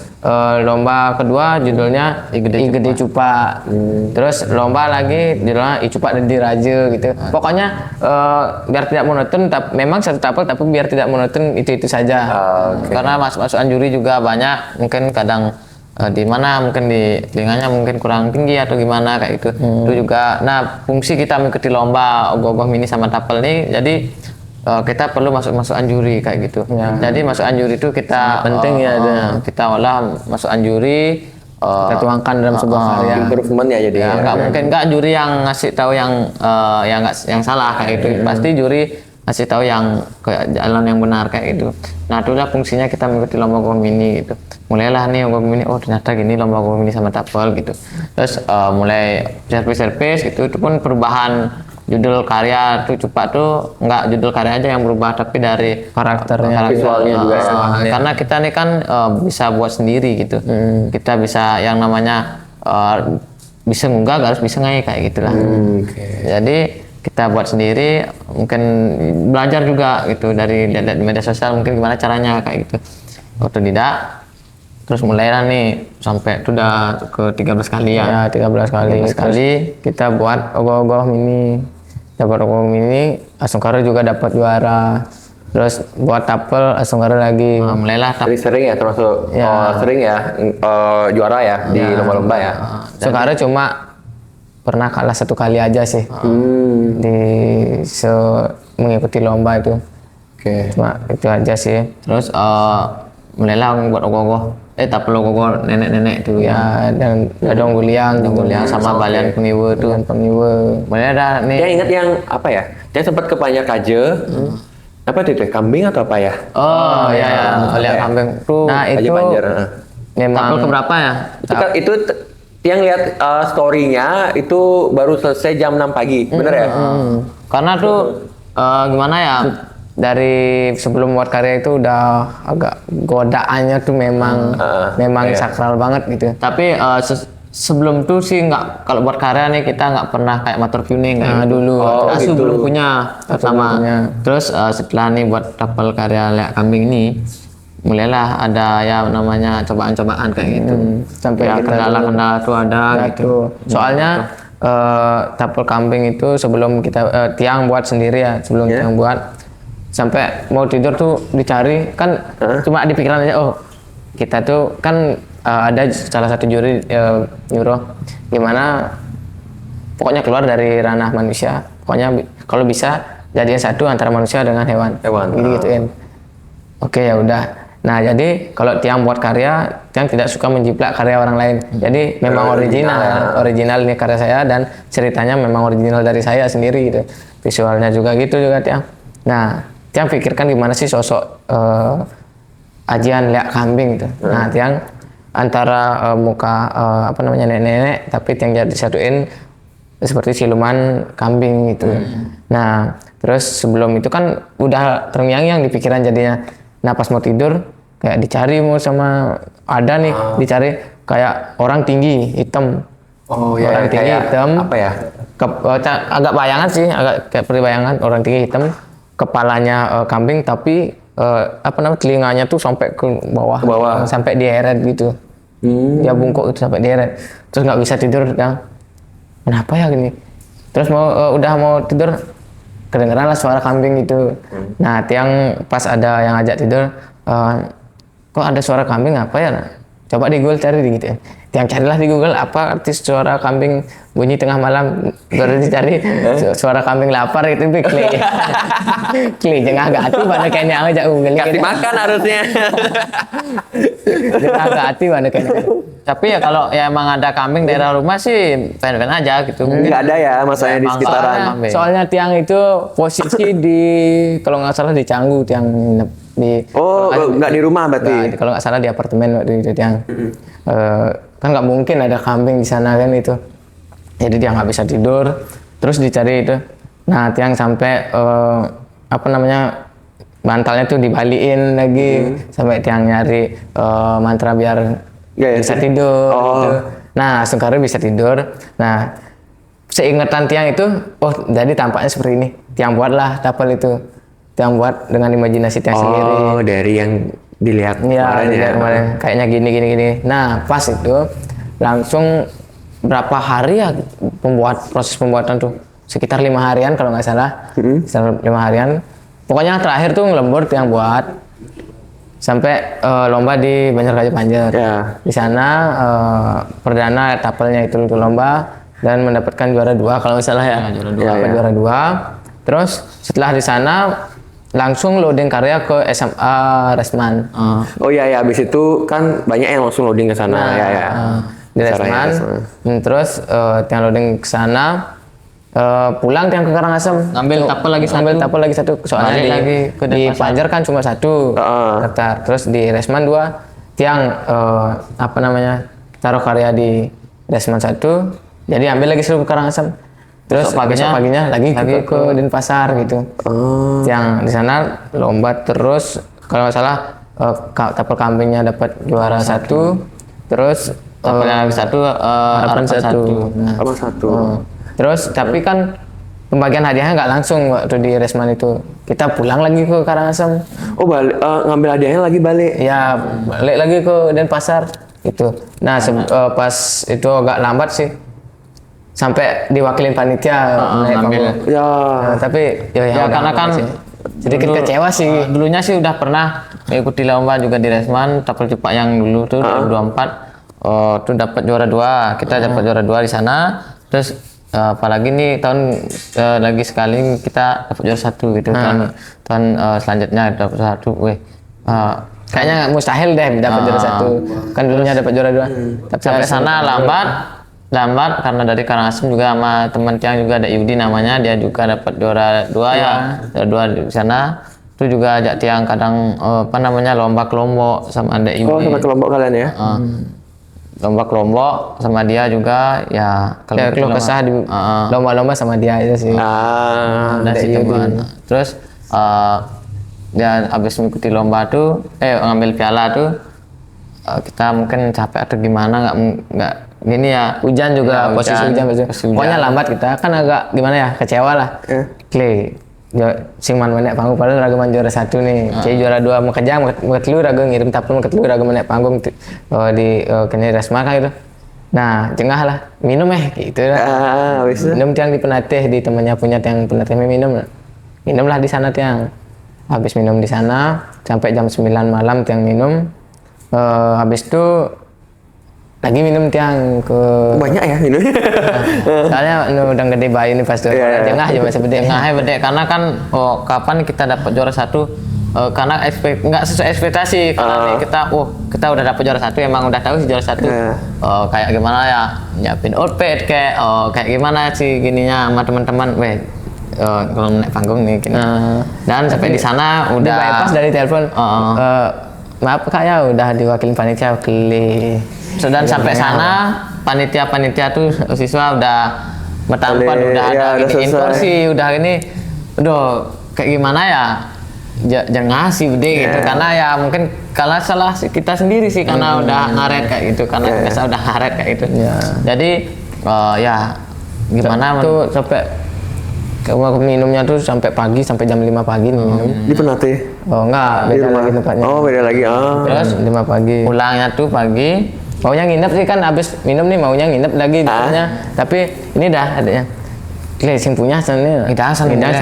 lomba kedua judulnya I Gede Cupak, terus lomba lagi judulnya I Cupak Dedi Raja gitu. Pokoknya biar tidak monoton, memang satu tapel tapi biar tidak monoton itu saja. Karena masukan juri juga banyak, mungkin kadang di mana mungkin di telinganya mungkin kurang tinggi atau gimana kayak gitu. Itu juga. Nah, fungsi kita mengikuti lomba ogoh-ogoh mini sama tapel nih, jadi kita perlu masukan juri kayak gitu. Jadi masukan juri itu kita penting ya ada. Kita olah masukan juri, kita tuangkan dalam sebuah karya. Improvement ya jadi. Nggak mungkin nggak juri yang ngasih tahu yang yang salah kayak gitu. Pasti juri ngasih tahu yang kayak jalan yang benar kayak gitu. Nah, itulah fungsinya kita mengikuti lomba ogoh mini gitu. Mulailah nih ogoh mini, oh ternyata gini lomba ogoh mini sama tapel gitu. Terus mulai service gitu, itu pun perubahan judul karya tuh Cupak tuh nggak judul karya aja yang berubah, tapi dari karakternya, visualnya juga. Karena kita nih kan bisa buat sendiri gitu. Kita bisa yang namanya bisa ngunggah, harus bisa ngai kayak gitulah. Jadi kita buat sendiri, mungkin belajar juga gitu dari media sosial, mungkin gimana caranya kayak gitu. Otodidak. Terus mulailah nih sampai itu udah ke 13 kali ya. 13 kali kita buat ogoh-ogoh mini. Dapat ogoh mini, Sungkara juga dapat juara. Terus buat tapel Sungkara lagi. Mulailah Jadi sering ya, termasuk sering ya juara ya di lomba-lomba ya. Sungkara cuma pernah kalah 1 kali aja sih di mengikuti lomba itu. Cuma itu aja sih. Terus mulailah buat ogoh-ogoh tapel ogoh-ogoh nenek-nenek itu ya, dan ada guliang sama balian pengiwe itu. Mulai ada nih. Yang ingat yang apa ya? Yang sempat ke Banjar Kaje. Apa itu? Kambing atau apa ya? Oh ya, balian kambing tuh. Nah, itu memang tapel keberapa ya? Itu yang lihat story-nya itu baru selesai jam 6 pagi, bener ya? Karena tuh gimana ya, dari sebelum buat karya itu udah agak godaannya tuh memang sakral banget gitu. Tapi sebelum tuh sih nggak, kalau buat karya nih kita nggak pernah kayak motor tuning kayak dulu. Asu belum punya pertama. Terus setelah nih buat tapel karya Leak Kambing ini, mulailah ada ya namanya cobaan-cobaan kayak gitu. Sampai ya, kendala-kendala tuh ada gitu. Soalnya tapel kambing itu sebelum kita tiang buat sendiri ya, sebelum tiang buat sampai mau tidur tuh dicari kan, cuma di pikiran aja, oh kita tuh kan ada salah satu juri nyuruh gimana pokoknya keluar dari ranah manusia, pokoknya kalau bisa jadian satu antara manusia dengan hewan. Gituin. Oke, ya udah. Nah, jadi kalau Tiang buat karya, Tiang tidak suka menjiplak karya orang lain. Jadi memang original ini karya saya, dan ceritanya memang original dari saya sendiri gitu. Visualnya juga gitu juga Tiang. Nah, Tiang pikirkan gimana sih sosok ajian Leak Kambing gitu. Nah, Tiang antara muka nenek-nenek, tapi Tiang jadi satuin seperti siluman kambing gitu. Nah, terus sebelum itu kan udah terngiang-ngiang di pikiran jadinya. Nah, pas mau tidur kayak dicari mau sama ada nih dicari kayak orang tinggi hitam. Oh ya, orang tinggi hitam. Apa ya? agak bayangan sih, agak kayak peribayangan orang tinggi hitam, kepalanya kambing tapi telinganya tuh sampai ke bawah, sampai dieret gitu. Dia bungkuk itu sampai dieret, terus nggak bisa tidur. Kenapa ya gini? Terus udah mau tidur, kedengeran lah suara kambing itu. Nah, tiang pas ada yang ajak tidur, kok ada suara kambing apa ya? Coba di Google cari gitu ya. Tiang carilah di Google apa artis suara kambing bunyi tengah malam, baru dicari suara kambing lapar itu klik. Klik jangan agak hati mana kayaknya aja Google. Kasih makan harusnya. Jangan agak hati mana kayaknya. Tapi ya kalau ya emang ada kambing daerah rumah sih fan-fan aja gitu. Nggak ada ya masalahnya di sekitaran. Soalnya tiang itu posisi di kalau nggak salah di Canggu tiang di. Oh, nggak di rumah berarti. Kalau nggak salah di apartemen waktu itu tiang. Kan nggak mungkin ada kambing di sana kan itu. Jadi dia nggak bisa tidur. Terus dicari itu. Nah tiang sampai bantalnya tuh dibalikin lagi sampai tiang nyari mantra biar bisa tidur. Gitu. Nah sekarang bisa tidur. Nah seingatan tiang itu, jadi tampaknya seperti ini. Tiang buatlah tapal itu. Tiang buat dengan imajinasi tiang sendiri. Oh dari yang dilihat kemarin. Kayaknya gini. Nah pas itu langsung berapa hari ya proses pembuatan tuh sekitar 5 harian kalau nggak salah. Sekitar 5 harian. Pokoknya terakhir tuh ngelembur tiang buat sampai lomba di Banjargajah Panjer. Di sana perdana tapelnya itu lomba dan mendapatkan juara 2 kalau nggak salah ya. Juara 2. Terus setelah di sana langsung loading karya ke SMA Resman. Oh iya habis itu kan banyak yang langsung loading ke sana di Resman. Terus yang loading ke sana pulang yang ke Karangasem ngambil tapel lagi satu soalnya di Panjer kan cuma 1 daftar. Terus di Resman 2 tiang taruh karya di Resman 1 jadi ambil lagi seluruh Karangasem. Terus paginya lagi ke Denpasar gitu. Yang di sana lomba terus kalau nggak salah tapel kambingnya dapat juara 1, terus tapelnya lagi 1 harapan 1. Terus tapi kan pembagian hadiahnya nggak langsung waktu di Resman itu. Kita pulang lagi ke Karangasem. Oh balik ngambil hadiahnya lagi balik. Ya balik lagi ke Denpasar itu. Nah pas itu agak lambat sih. Sampai diwakilin panitia ngambil. Tapi karena kan sedikit kecewa sih. Dulunya sih udah pernah mengikuti lomba juga di Resman tapel cepak yang dulu tuh 2024 tuh dapat juara 2. Kita dapat juara 2 di sana. Terus apalagi nih tahun lagi sekali kita dapat juara 1 gitu. Tahun selanjutnya dapat 1. Kayaknya mustahil deh dapat juara 1. Kan dulunya dapat juara 2. Tapi sampai sana lambat karena dari Karangasem juga sama teman tiang juga ada Yudi namanya, dia juga dapat juara 2 juara 2 di sana. Itu juga ajak tiang kadang lomba kelompok sama ada Yudi. Sama kelompok kalian ya? Lomba kelompok sama dia juga ya kalau kesah di lomba-lomba sama dia itu sih. Terus dia habis mengikuti lomba tuh ngambil piala tuh kita mungkin capek atau gimana nggak gini ya, hujan juga posisi hujan. Pokoknya lambat kita kan agak gimana ya, kecewa lah. Sing man menek panggung padahal raga man juara 1 nih. Juara 2 mau kerja mau ketelu raga ngirim tapel mau ketelu raga menek panggung di kene Resma kan gitu. Nah, jengah lah minum gitu lah. Minum tiang di penatih di temannya punya tiang penatih minum lah di sana tiang. Habis minum di sana sampai jam 9 malam tiang minum. Habis itu lagi minum tiang ke banyak ya minum. Soalnya udah gede bayi ini pas tengah aja masih gede karena kan kapan kita dapat juara 1 karena nggak sesuai ekspektasi karena kita udah dapat juara 1 emang udah tahu sih juara 1 kayak gimana ya nyiapin outfit kayak gimana sih gininya sama teman-teman kalau naik panggung nih gini. Dan sampai di sana udah bypass dari telepon maaf kak ya udah diwakilin panitia dan sampai sana panitia tuh siswa udah bertampan udah ada info sih udah ini kayak gimana ya jangan ngasih gede gitu karena ya mungkin kalau salah kita sendiri sih karena udah ngaret kayak gitu karena biasa udah ngaret kayak gitu jadi gimana tuh sampai minumnya tuh sampai pagi, sampai jam 5 pagi nih minum. Di Penate? Oh enggak, Di beda rumah? lagi tempatnya. Oh, beda lagi. Terus 5 pagi. pulangnya tuh pagi. Maunya nginep sih kan, habis minum nih maunya nginep lagi tipenya. Tapi ini dah adanya. Sing punya sana. Hidang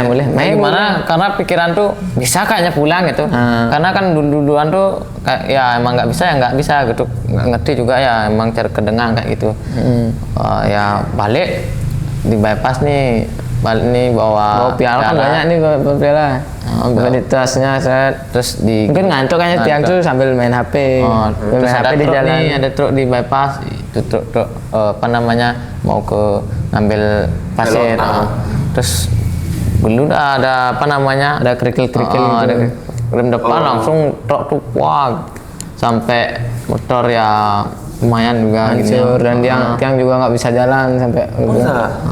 boleh. Nah, gimana? Karena pikiran tuh bisa kayaknya pulang gitu. Karena kan duluan tuh ya emang nggak bisa ya nggak bisa gitu. Nggak ngerti juga ya emang cara kedengang kayak gitu. Ya balik di bypass nih. Balik nih bawa piala kan banyak nih bawa piala. Bawa di tasnya set. Terus di Mungkin ngantuk kayaknya tiang tuh sambil main HP. terus main ada HP di truk jalan. nih, ada truk di bypass. Itu truk apa namanya mau ke ngambil pasir. Terus dulu ada apa namanya? Ada kerikil-kerikil gitu. Ada rem depan langsung truk tuh wah sampai motor ya lumayan juga Hancur dan tiang juga nggak bisa jalan sampai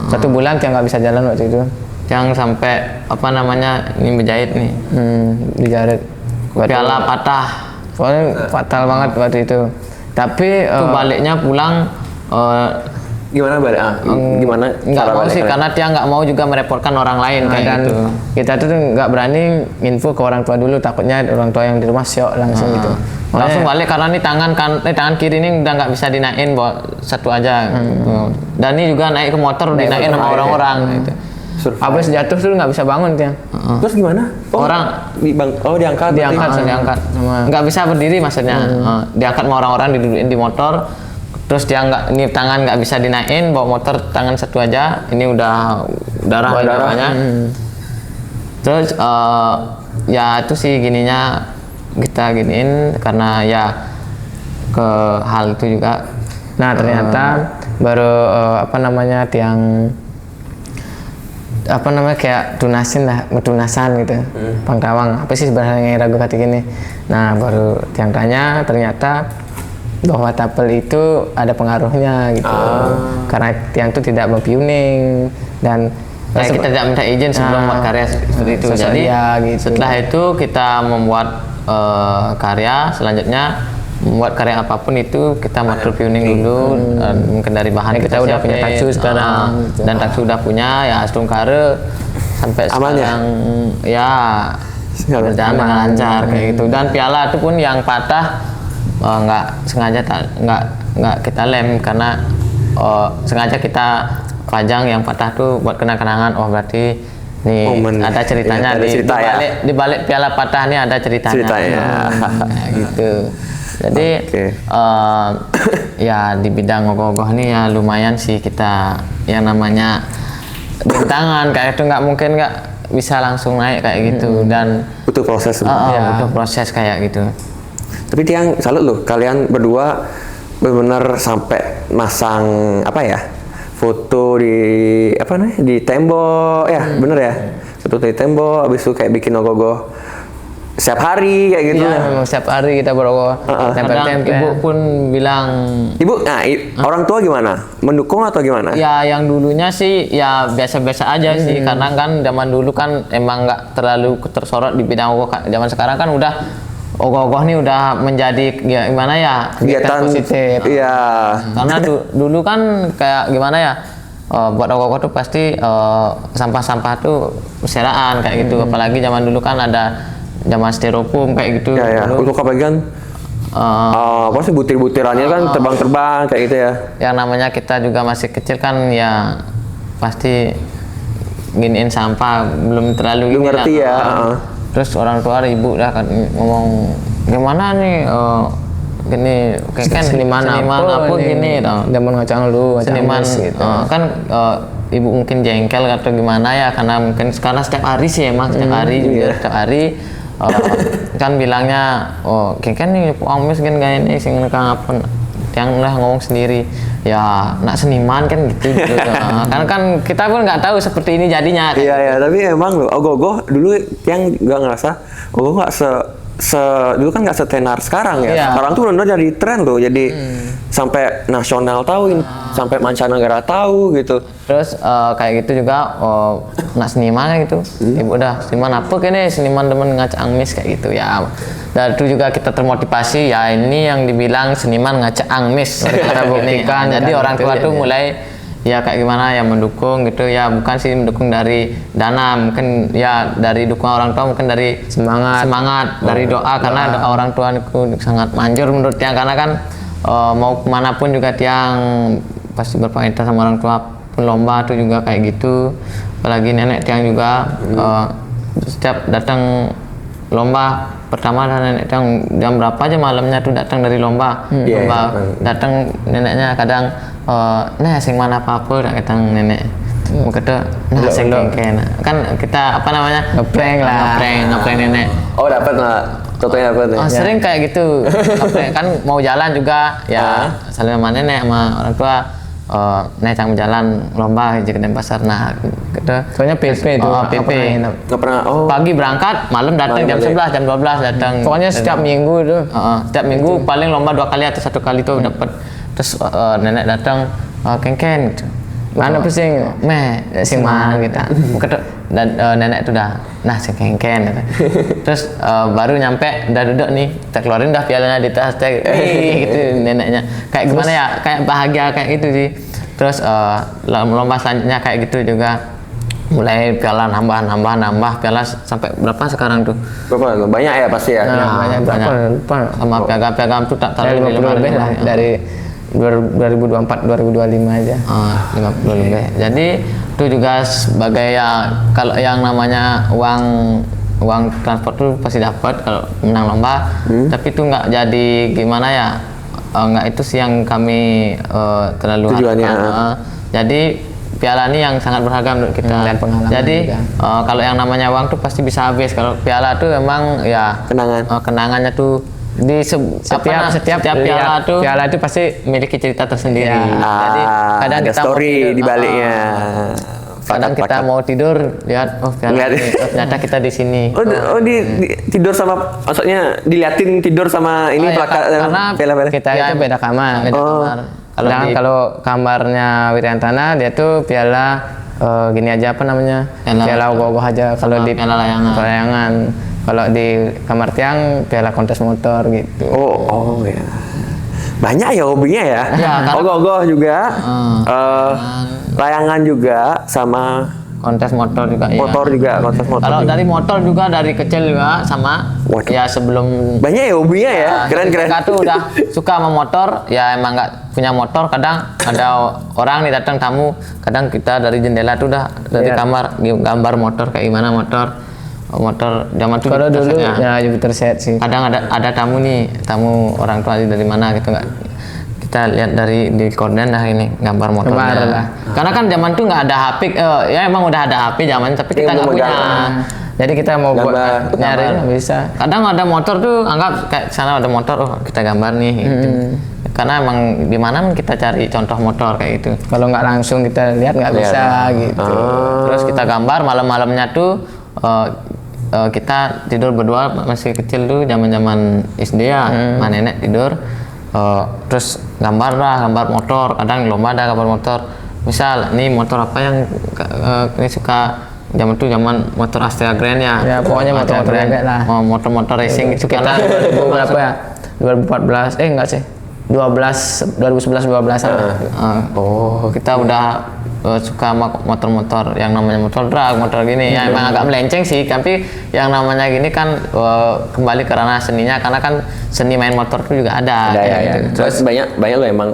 satu bulan tiang nggak bisa jalan waktu itu. yang sampai apa namanya ini berjahit nih Dijaret. piala patah Soalnya fatal banget waktu itu. Tapi itu baliknya pulang Gimana balik? Gimana nggak cara mau sih balik? karena dia nggak mau juga merepotkan orang lain kayak dan gitu. kita tuh nggak berani info ke orang tua dulu, takutnya orang tua yang di rumah syok langsung gitu. Langsung balik karena nih tangan kiri ini udah nggak bisa dinaikin, bawa satu aja. Dan ini juga naik ke motor dinaikin sama orang-orang gitu. Habis jatuh tuh nggak bisa bangun tiang. Terus gimana? Diangkat. Diangkat sama nggak bisa berdiri maksudnya. Diangkat sama orang-orang, didudukin di motor. Terus dia ini tangan nggak bisa dinaikin, bawa motor tangan satu aja. Ini udah darahnya. Terus ya itu sih gininya kita giniin karena ya ke hal itu juga. Nah ternyata baru tiang kayak tunasan gitu. Pangkawang apa sih sebenarnya ragu kata gini. Nah baru tiang tanya ternyata bahwa tapel itu ada pengaruhnya gitu. Karena tiang itu tidak mempiuning dan Kita tidak minta izin sebelum membuat karya seperti itu. Jadi gitu. setelah itu kita membuat karya, selanjutnya membuat karya apapun itu kita matur piuning dulu, mungkin dari bahan kita udah punya taksu sekarang dan taksu udah punya ya Astungkare sampai Aman ya? sekarang ya berjalan dengan lancar kayak gitu. Dan piala itu pun yang patah nggak sengaja nggak kita lem karena sengaja kita pajang yang patah tuh buat kenang-kenangan. Berarti nih ada ceritanya di balik piala patah nih ada ceritanya. Gitu. Jadi ya di bidang ogoh-ogoh nih ya lumayan sih kita yang namanya rintangan kayak itu nggak mungkin nggak bisa langsung naik kayak gitu dan butuh proses. Butuh proses kayak gitu. Tapi tiang salut loh, kalian berdua benar-benar sampai masang foto di tembok ya, bener ya, foto di tembok, habis itu kayak bikin ogoh-ogoh setiap hari kayak gitu. Iya, memang setiap hari kita berogoh. Kadang ibu pun bilang. Orang tua gimana? Mendukung atau gimana? Ya yang dulunya sih ya biasa-biasa aja sih, karena kan zaman dulu kan emang nggak terlalu tersorot di bidang ogoh. Zaman sekarang kan udah ogoh-ogoh nih udah menjadi gimana ya kegiatan positif. Iya. Karena dulu kan kayak gimana ya buat ogoh-ogoh tuh pasti sampah-sampah tuh berserakan kayak gitu. Apalagi zaman dulu kan ada zaman styrofoam kayak gitu. Ya. Untuk kebagian apa sih butir-butirannya kan terbang-terbang kayak gitu ya. Yang namanya kita juga masih kecil kan ya pasti giniin sampah belum terlalu Belum ngerti ya. Terus orang tua ibu dah kan ngomong gimana nih gini kayak kan seniman apa gini zaman ngacang lu seniman gitu. Kan ibu mungkin jengkel atau gimana ya karena mungkin sekarang setiap hari sih emang setiap hari juga setiap hari kan bilangnya kan nih amis kan gak ini sing ngapun yang udah ngomong sendiri ya nak seniman kan gitu. Karena kan kita pun nggak tahu seperti ini jadinya. Iya, tapi emang loh ogoh-ogoh dulu yang nggak ngerasa ogoh nggak dulu kan nggak setenar sekarang ya. Sekarang tuh udah jadi tren tuh, jadi sampai nasional tahu, sampai mancanegara tahu gitu. Terus kayak gitu juga nak seniman gitu. Ibu udah seniman apa kene seniman temen ngaca angmis kayak gitu ya. Dan itu juga kita termotivasi ya ini yang dibilang seniman ngaca angmis. Kita buktikan. Jadi orang tua tuh mulai ya kayak gimana ya mendukung gitu ya, bukan sih mendukung dari dana, mungkin ya dari dukungan orang tua, mungkin dari semangat dari doa, karena doa orang tua itu sangat manjur menurut Tiang, karena kan mau kemana pun juga Tiang pasti berpamitan sama orang tua, pun lomba tuh juga kayak gitu. Apalagi nenek Tiang juga setiap datang lomba pertama, nenek Tiang jam berapa aja malamnya tuh datang dari lomba. Datang neneknya kadang nah sing mana apa-apa dak datang nenek. Kata nah sing kengken. Kan kita apa namanya? ngeprank nenek. Oh, dapat lah. Contohnya dapat nih. Sering kayak gitu. Kan mau jalan juga ya saling sama nenek sama orang tua. Naik jalan lomba di Denpasar. Nah, kita soalnya PP itu. PP. Nggak pernah. Pagi berangkat, malam datang jam 11, jam 12 datang. Pokoknya setiap minggu itu. Setiap minggu paling lomba 2 kali atau 1 kali tuh dapat. Terus nenek datang kengken gitu. Mana pusing? Sing mana kita. Dan nenek itu udah nah sing kengken gitu. Terus baru nyampe udah duduk nih, kita keluarin dah pialanya di tas gitu neneknya. Kayak gimana ya? Kayak bahagia kayak gitu sih. Terus lomba selanjutnya kayak gitu juga. Mulai piala nambah piala sampai berapa sekarang tuh? Berapa? Banyak ya pasti ya. Banyak. Sama piagam tuh tak tahu 50 lebih lah dari 2024 2025 aja. 50 lebih. Jadi itu juga sebagai ya, kalau yang namanya uang transport tuh pasti dapat kalau menang lomba. Tapi itu nggak jadi gimana ya? Nggak itu sih yang kami terlalu harapkan. Jadi piala ini yang sangat berharga menurut kita. Dan pengalaman. Jadi kalau yang namanya uang tuh pasti bisa habis. Kalau piala tuh emang ya kenangannya tuh di setiap piala itu pasti memiliki cerita tersendiri. Jadi kadang ada kita story di baliknya. Kadang kita mau tidur lihat piala ini, ternyata kita di sini. Tidur sama, maksudnya diliatin tidur sama ini plakat karena piala kita itu beda kamar. Kalau kamarnya Wiryantana dia tuh piala gini aja apa namanya? Piala ogoh-ogoh aja. Kalau di piala layangan. Kalau di kamar Tiang piala kontes motor gitu. Oh ya. Banyak ya hobinya ya. Ogoh-ogoh juga. Layangan juga sama kontes motor juga. Kontes motor. Kalau dari motor juga dari kecil juga sama. Ya sebelum banyak ya hobinya ya. Keren. Kita tuh udah suka sama motor, ya emang nggak punya motor, kadang ada orang nih datang tamu, kadang kita dari jendela tuh udah dari kamar gambar motor kayak gimana motor zaman tuh. Kalau dulu ya Jupiter set sih. Kadang ada tamu orang tua dari mana gitu, nggak kita lihat dari di korden dah ini gambar motornya. Karena kan zaman tuh nggak ada HP, ya emang udah ada HP zaman, tapi kita nggak punya. Jadi kita mau buat nyari nggak bisa. Kadang ada motor tuh, anggap kayak sana ada motor, kita gambar nih. Gitu. Karena emang di mana kita cari contoh motor kayak gitu. Kalau nggak langsung kita lihat nggak bisa gitu. Terus kita gambar malam-malamnya tuh. Kita tidur berdua masih kecil tuh, zaman SD ya, sama nenek tidur, terus gambar motor, kadang lomba ada gambar motor. Misal nih motor apa yang ini suka zaman motor Astrea Grand ya. Ya pokoknya motor Grand lah. Motor racing itu kita berapa ya? 2014 enggak sih? 2011 12. Kita udah suka motor-motor yang namanya motor drag, motor gini. Ya emang agak melenceng sih, tapi yang namanya gini kan kembali ke ranah seninya, karena kan seni main motor itu juga ada. Gitu. Terus banyak loh emang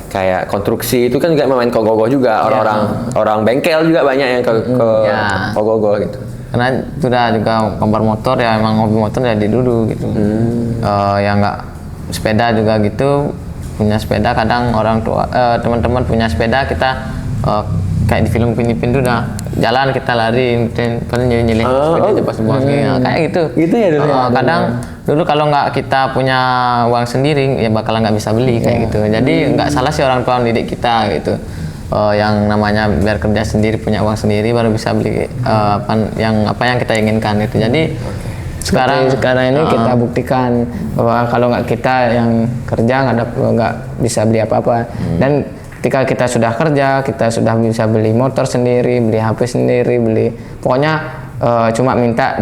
kayak konstruksi itu kan juga main kogogo juga, orang bengkel juga banyak yang ke kogogo gitu. Karena sudah juga gambar motor ya, emang hobi motor dari dulu gitu. Ya nggak sepeda juga gitu, punya sepeda, kadang orang tua teman-teman punya sepeda, kita kayak di film Pinipin tuh udah jalan kita lari paling nyilih sepeda pas buang kayak gitu ya dulu. Kadang dulu kalau nggak kita punya uang sendiri ya bakalan nggak bisa beli kayak gitu. Jadi nggak salah sih orang tua mendidik kita gitu. Yang namanya biar kerja sendiri, punya uang sendiri baru bisa beli apa yang kita inginkan gitu. Jadi sekarang ini kita buktikan bahwa kalau nggak kita yang kerja nggak bisa beli apa-apa. Dan ketika kita sudah kerja, kita sudah bisa beli motor sendiri, beli HP sendiri, pokoknya cuma minta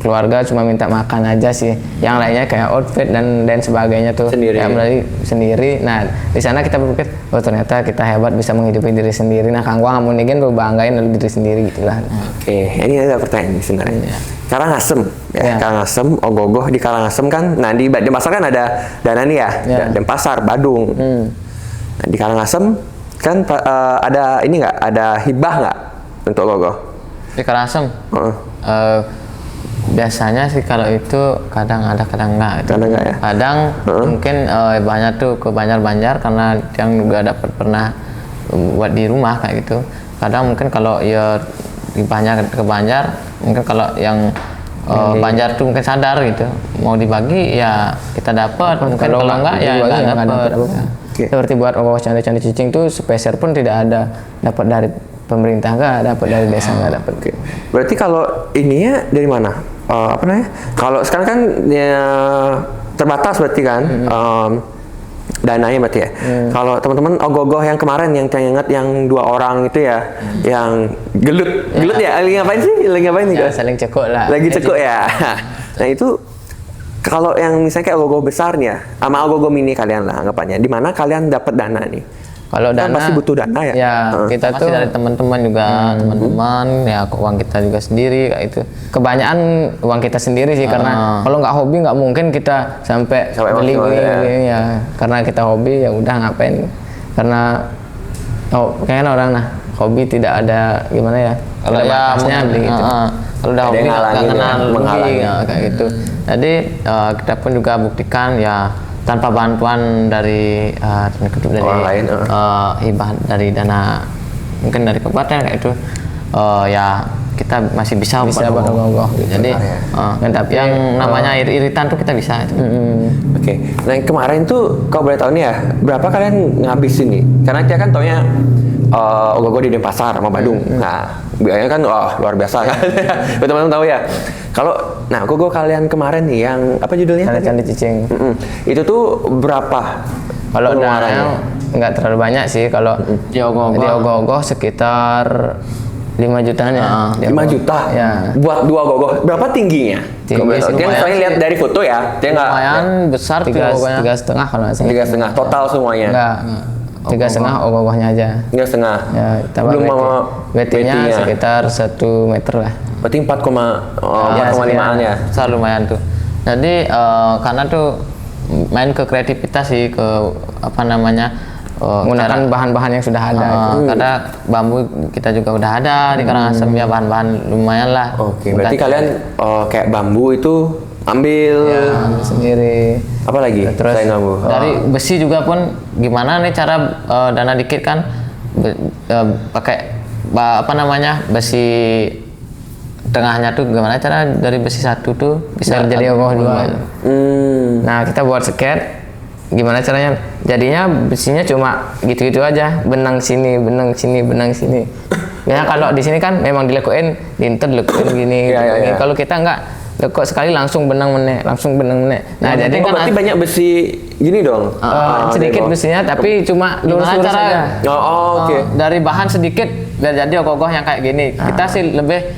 keluarga cuma minta makan aja sih. Yang lainnya kayak outfit dan sebagainya tuh Sendiri. kayak melalui sendiri. Nah di sana kita berpikir, oh ternyata kita hebat bisa menghidupi diri sendiri. Nah Kang Wang amun ingin banggain diri sendiri gitulah. Oke, ini ada pertanyaan nih sebenarnya. Karangasem, ya. Ya. Karangasem, Ogogoh di Karangasem kan. Nah di Denpasar kan ada Dana nih ya, Ya. Denpasar, Badung. Nah, di Karangasem kan ada ini nggak, ada hibah nggak untuk Ogogoh? Di Karangasem. Biasanya sih kalau itu kadang ada kadang enggak. Kadang enggak ya? Kadang mungkin banyak tuh ke Banjar-Banjar karena yang juga dapat pernah buat di rumah kayak gitu. Kadang mungkin kalau ya banyak ke Banjar, mungkin kalau yang Banjar tuh mungkin sadar gitu mau dibagi ya kita dapat. Mungkin kalau enggak ya dibagi enggak nggak dapat. dapat. Seperti buat Ogogoh Candi Cicing tuh sepeser pun tidak ada dapat dari pemerintah, nggak dapat dari desa, nggak dapat. Oke. Berarti kalau ininya dari mana? Apa namanya? Kalau sekarang kan ya, terbatas berarti kan dananya berarti ya. Kalau teman-teman Ogogoh yang kemarin yang saya ingat yang 2 orang itu ya, yang gelut ya. Lagi ngapain sih? Lagi ngapain nih Ya, guys? saling cekuk lah. Lagi cekuk ya. Nah itu kalau yang misalnya kayak Ogogoh besar nih ya, sama Ogogoh mini kalian lah anggapannya. Di mana kalian dapat dana nih? Kalau Kan dana pasti butuh dana ya. Ya, kita Masih tuh dari teman-teman juga, teman-teman ya uang kita juga sendiri kayak itu. kebanyakan uang kita sendiri sih karena kalau nggak hobi nggak mungkin kita sampai beli maksimal beli ya. Karena kita hobi ya udah ngapain. Karena kayaknya orang hobi tidak ada gimana ya. Kalau Ada ya batasnya beli gitu. kalau udah Ada hobi yang nggak ngalangin kenal ya, rugi menghalangi. ya, kayak gitu. Jadi kita pun juga buktikan ya tanpa bantuan dari dari Orang lain, hibah dari dana mungkin dari kabupaten kayak itu ya kita masih bisa Bisa buat Ogogoh. Jadi Dan tapi yang namanya iritan tuh kita bisa itu. Oke. Nah kemarin tuh kalau boleh tahu nih ya, berapa kalian ngabisin nih? Karena kita kan taunya Ogogoh di Denpasar sama Badung. Nah biayanya kan luar biasa kan. Biar teman-teman tahu ya. Kalau Ogogoh kalian kemarin nih yang apa judulnya? Candi Cicing. Itu tuh berapa? Kalau pengeluarannya? dana nggak terlalu banyak sih. Kalau Di Ogogoh. di Ogogoh sekitar 5 jutaan ya. 5 juta? Ya. Buat 2 Ogogoh. Berapa tingginya? Tinggi Kalau boleh tahu. sih, Dia lumayan soalnya lihat dari foto ya. Dia nggak Lumayan besar tuh tiga pokoknya. setengah kalau nggak salah. 3,5 total semuanya. Enggak. 3,5 Ogogohnya aja. 3,5. Ya, tambah Belum sama WT-nya sekitar 1 meter lah. Berarti 4,5an ya. Besar lumayan tuh. Jadi karena tuh main ke kreativitas sih, ke apa namanya Menggunakan bahan-bahan yang sudah ada. karena bambu kita juga udah ada di Karangasem ya, bahan-bahan lumayan lah. Oke, berarti kalian kayak bambu itu ambil Sendiri. apa lagi? Terus Selain bambu. Dari besi juga pun gimana nih cara dana dikit kan pakai apa namanya besi tengahnya tuh gimana cara dari besi satu tuh bisa jadi Ogogoh 2. Nah, kita buat sket. Gimana caranya? Jadinya besinya cuma gitu-gitu aja, benang sini, benang sini, benang sini. Ya kalau di sini kan memang dilekuin, diinter dilekuin gini. Iya, iya, gini. iya. Kalau kita enggak lekuk sekali langsung benang menek, langsung benang menek. Nah, jadi kan berarti banyak besi gini dong. sedikit di bawah. besinya tapi cuma Gimana lurus-lurus cara aja. Oke. dari bahan sedikit biar jadi ogoh-ogoh yang kayak gini. Kita sih lebih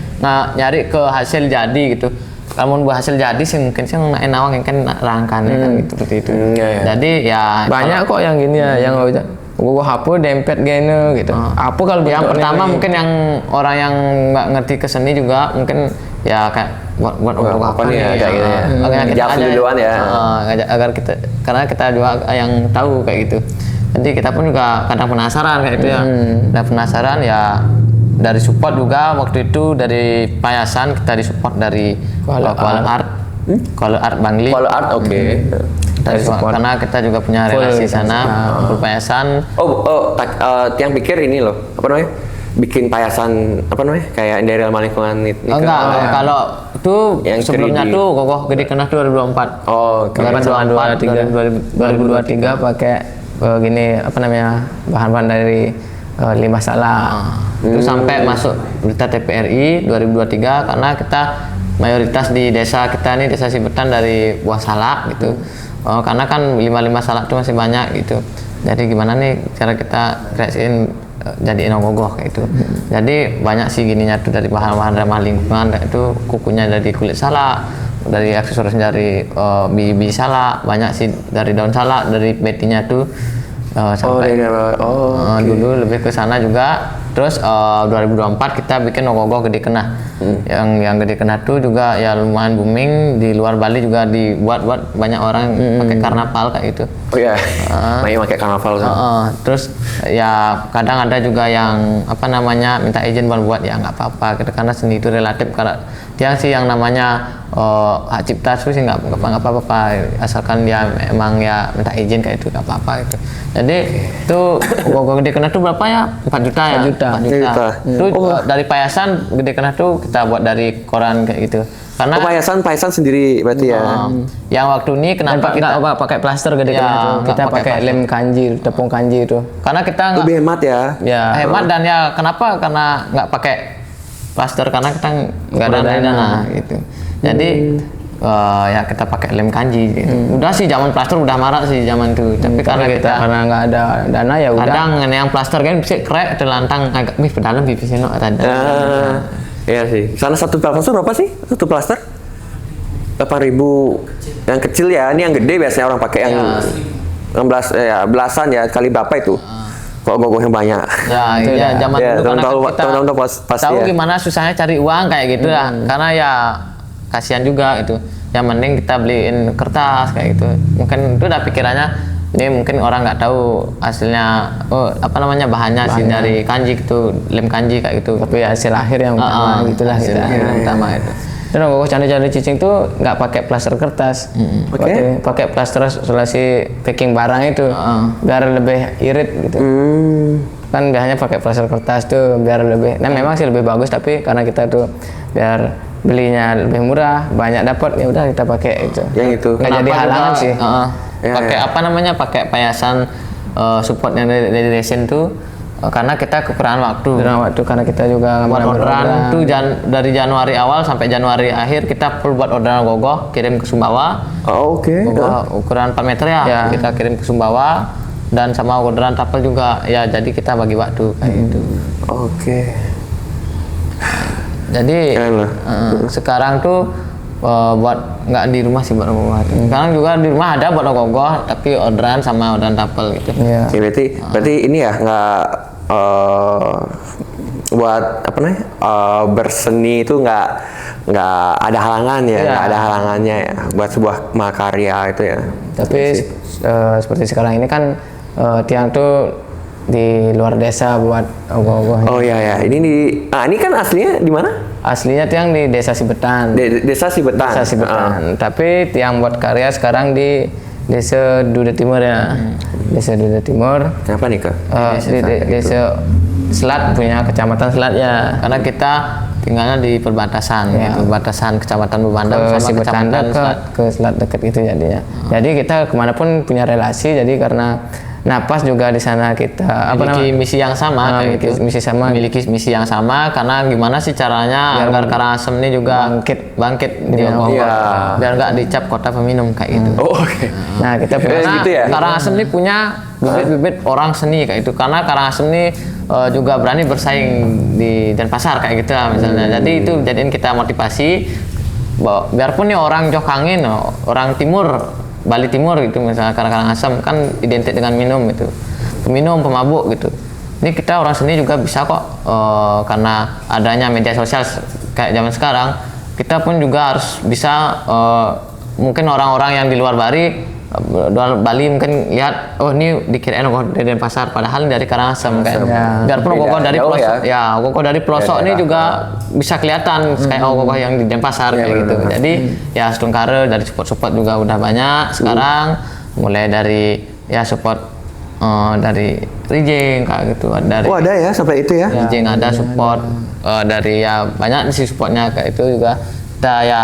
nyari ke hasil jadi gitu. Kalau mau buat hasil jadi sih mungkin sih nawang yang kan rangkannya kan gitu seperti itu. Iya, iya. Jadi ya Banyak kok yang gini ya, yang gua hapu dempet gini gitu. Apa kalau yang bentuknya pertama begini? mungkin yang orang yang nggak ngerti keseni juga mungkin ya kayak buat ogoh apa nih ya, kayak gitu ya. Makanya kita Jauh aja duluan ya. agar kita karena kita juga yang tahu kayak gitu. Nanti kita pun juga kadang penasaran kayak itu ya. Dan penasaran ya dari support juga waktu itu dari Payasan kita disupport dari Kuala Art. Kuala Art Bangli. Kalau art oke. Dari support. Karena kita juga punya relasi sana, full Payasan. Yang pikir ini loh, apa namanya? Bikin payasan apa namanya? Kayak dari ramah lingkungan itu. Enggak, kalau itu Yang sebelumnya 3D. tuh Gogoh Gede Kenah 2024. Oh, oke. 2023 pakai gini apa namanya bahan-bahan dari limbah salak. Itu sampai masuk berita TPRI 2023 karena kita mayoritas di desa kita nih desa Sibetan dari buah salak gitu. Karena kan limbah salak itu masih banyak gitu. Jadi gimana nih cara kita kreasiin jadiin ogoh kayak itu. Jadi banyak sih gininya tuh dari bahan-bahan ramah lingkungan kayak itu, kukunya dari kulit salak, dari aksesoris dari biji salak, banyak sih dari daun salak, dari betinya tuh sampai dulu lebih ke sana juga. Terus 2024 kita bikin ogoh-ogoh Gede Kenah. Yang Gede Kenah tuh juga ya lumayan booming di luar Bali, juga dibuat banyak orang pakai karnaval kayak gitu. Oh iya. Main pakai karnaval kan. Terus ya kadang ada juga yang apa namanya minta izin buat ya nggak apa-apa gitu, karena seni itu relatif. Karena dia sih yang namanya hak cipta itu sih nggak apa-apa, asalkan dia emang ya minta izin kayak itu nggak apa-apa gitu. Jadi itu ogoh-ogoh Gede Kenah tuh berapa ya? 4 juta ya? 4 juta. Itu dari payasan Gede Kenah tuh kita buat dari koran kayak gitu. Karena payasan sendiri berarti ya. Yang waktu ini kenapa kita pakai plaster Gede Kenah tuh. Kita pakai lem kanji, tepung kanji itu. Karena kita lebih hemat ya. Hemat, dan ya kenapa? Karena nggak pakai plaster, karena kita nggak ada dana gitu. Jadi ya kita pakai lem kanji gitu. Udah sih zaman plaster udah marak sih zaman itu. Tapi karena nggak ada dana ya udah. Kadang yang plaster kan bisa krek terlantang agak pedalam bibis no ada. Iya sih. Sana satu plaster berapa sih? Satu plaster? 8.000. Yang kecil ya. Ini yang gede biasanya orang pakai yang 16 belasan ya, kali berapa itu? Kok ogoh yang banyak. Ya zaman dulu karena kita tahu gimana susahnya cari uang kayak gitu lah. Karena ya kasihan juga itu. Yang mending kita beliin kertas kayak gitu. Mungkin itu udah pikirannya, ini mungkin orang nggak tahu hasilnya bahannya sih dari kanji gitu, lem kanji kayak gitu. Tapi hasil akhir yang utama gitulah, hasil akhir yang utama itu. Dan ogoh candi-candi cicing tuh nggak pakai plaster kertas, pakai plaster isolasi packing barang itu, biar lebih irit gitu. Kan biasanya pakai plaster kertas tuh biar lebih, nah memang sih lebih bagus, tapi karena kita tuh biar belinya lebih murah, banyak dapat, ya udah kita pakai itu. Yang itu. Nggak jadi halangan sih. Pakai apa namanya? Pakai payasan support yang dari resin tuh. Karena kita kekurangan waktu karena kita juga buat orderan tuh dari Januari awal sampai Januari akhir kita full buat orderan ogoh, kirim ke Sumbawa. Ukuran 4 meter ya, kita kirim ke Sumbawa, dan sama orderan tapel juga ya, jadi kita bagi waktu kayak gitu. Jadi sekarang tuh buat nggak di rumah sih buat ogoh. Sekarang juga di rumah ada buat ogoh, tapi orderan sama orderan tapel gitu. Berarti ini ya nggak buat apa namanya berseni itu nggak ada halangan ya, nggak ada halangannya ya buat sebuah mahakarya itu ya. Tapi seperti sekarang ini kan tiang tuh di luar desa buat ogoh-ogoh. Oh iya, ini kan aslinya di mana? Aslinya tiang di Desa Sibetan. Desa Sibetan. Desa Sibetan. Tapi tiang buat karya sekarang di Desa Duda Timur ya. Desa Duda Timur. Kenapa nih Kak? Desa Selat, punya kecamatan Selat ya. Karena kita tinggalnya di perbatasan, perbatasan kecamatan Bebandem sama kecamatan ke Selat dekat itu jadinya. Jadi kita kemanapun punya relasi. Jadi karena Napas juga di sana kita memiliki misi yang sama, memiliki misi yang sama. Karena gimana sih caranya agar Karangasem ini juga bangkit di biar nggak dicap kota peminum kayak gitu. Nah kita Karangasem ini punya bibit-bibit orang seni kayak itu, karena Karangasem ini juga berani bersaing di Denpasar kayak gitu lah misalnya. Jadi itu jadiin kita motivasi, biarpun nih orang Jokangin, orang timur Bali Timur gitu misalnya, karena Karangasem kan identik dengan minum gitu, peminum, pemabuk gitu. Ini kita orang seni juga bisa kok, karena adanya media sosial kayak zaman sekarang, kita pun juga harus bisa, mungkin orang-orang yang di luar Bali mungkin lihat, oh ini dikirain ogoh dari Denpasar, padahal dari Karangasem kan. Biarpun ogoh dari pelosok, ogoh dari pelosok ini juga bisa kelihatan kayak ogoh yang di Denpasar kayak gitu. Jadi ya Stungkare dari support juga udah banyak sekarang, mulai dari ya support dari Rijeng kayak gitu. Dari ada ya sampai itu ya. Rijeng ada support dari ya banyak sih supportnya kayak itu juga. Kita ya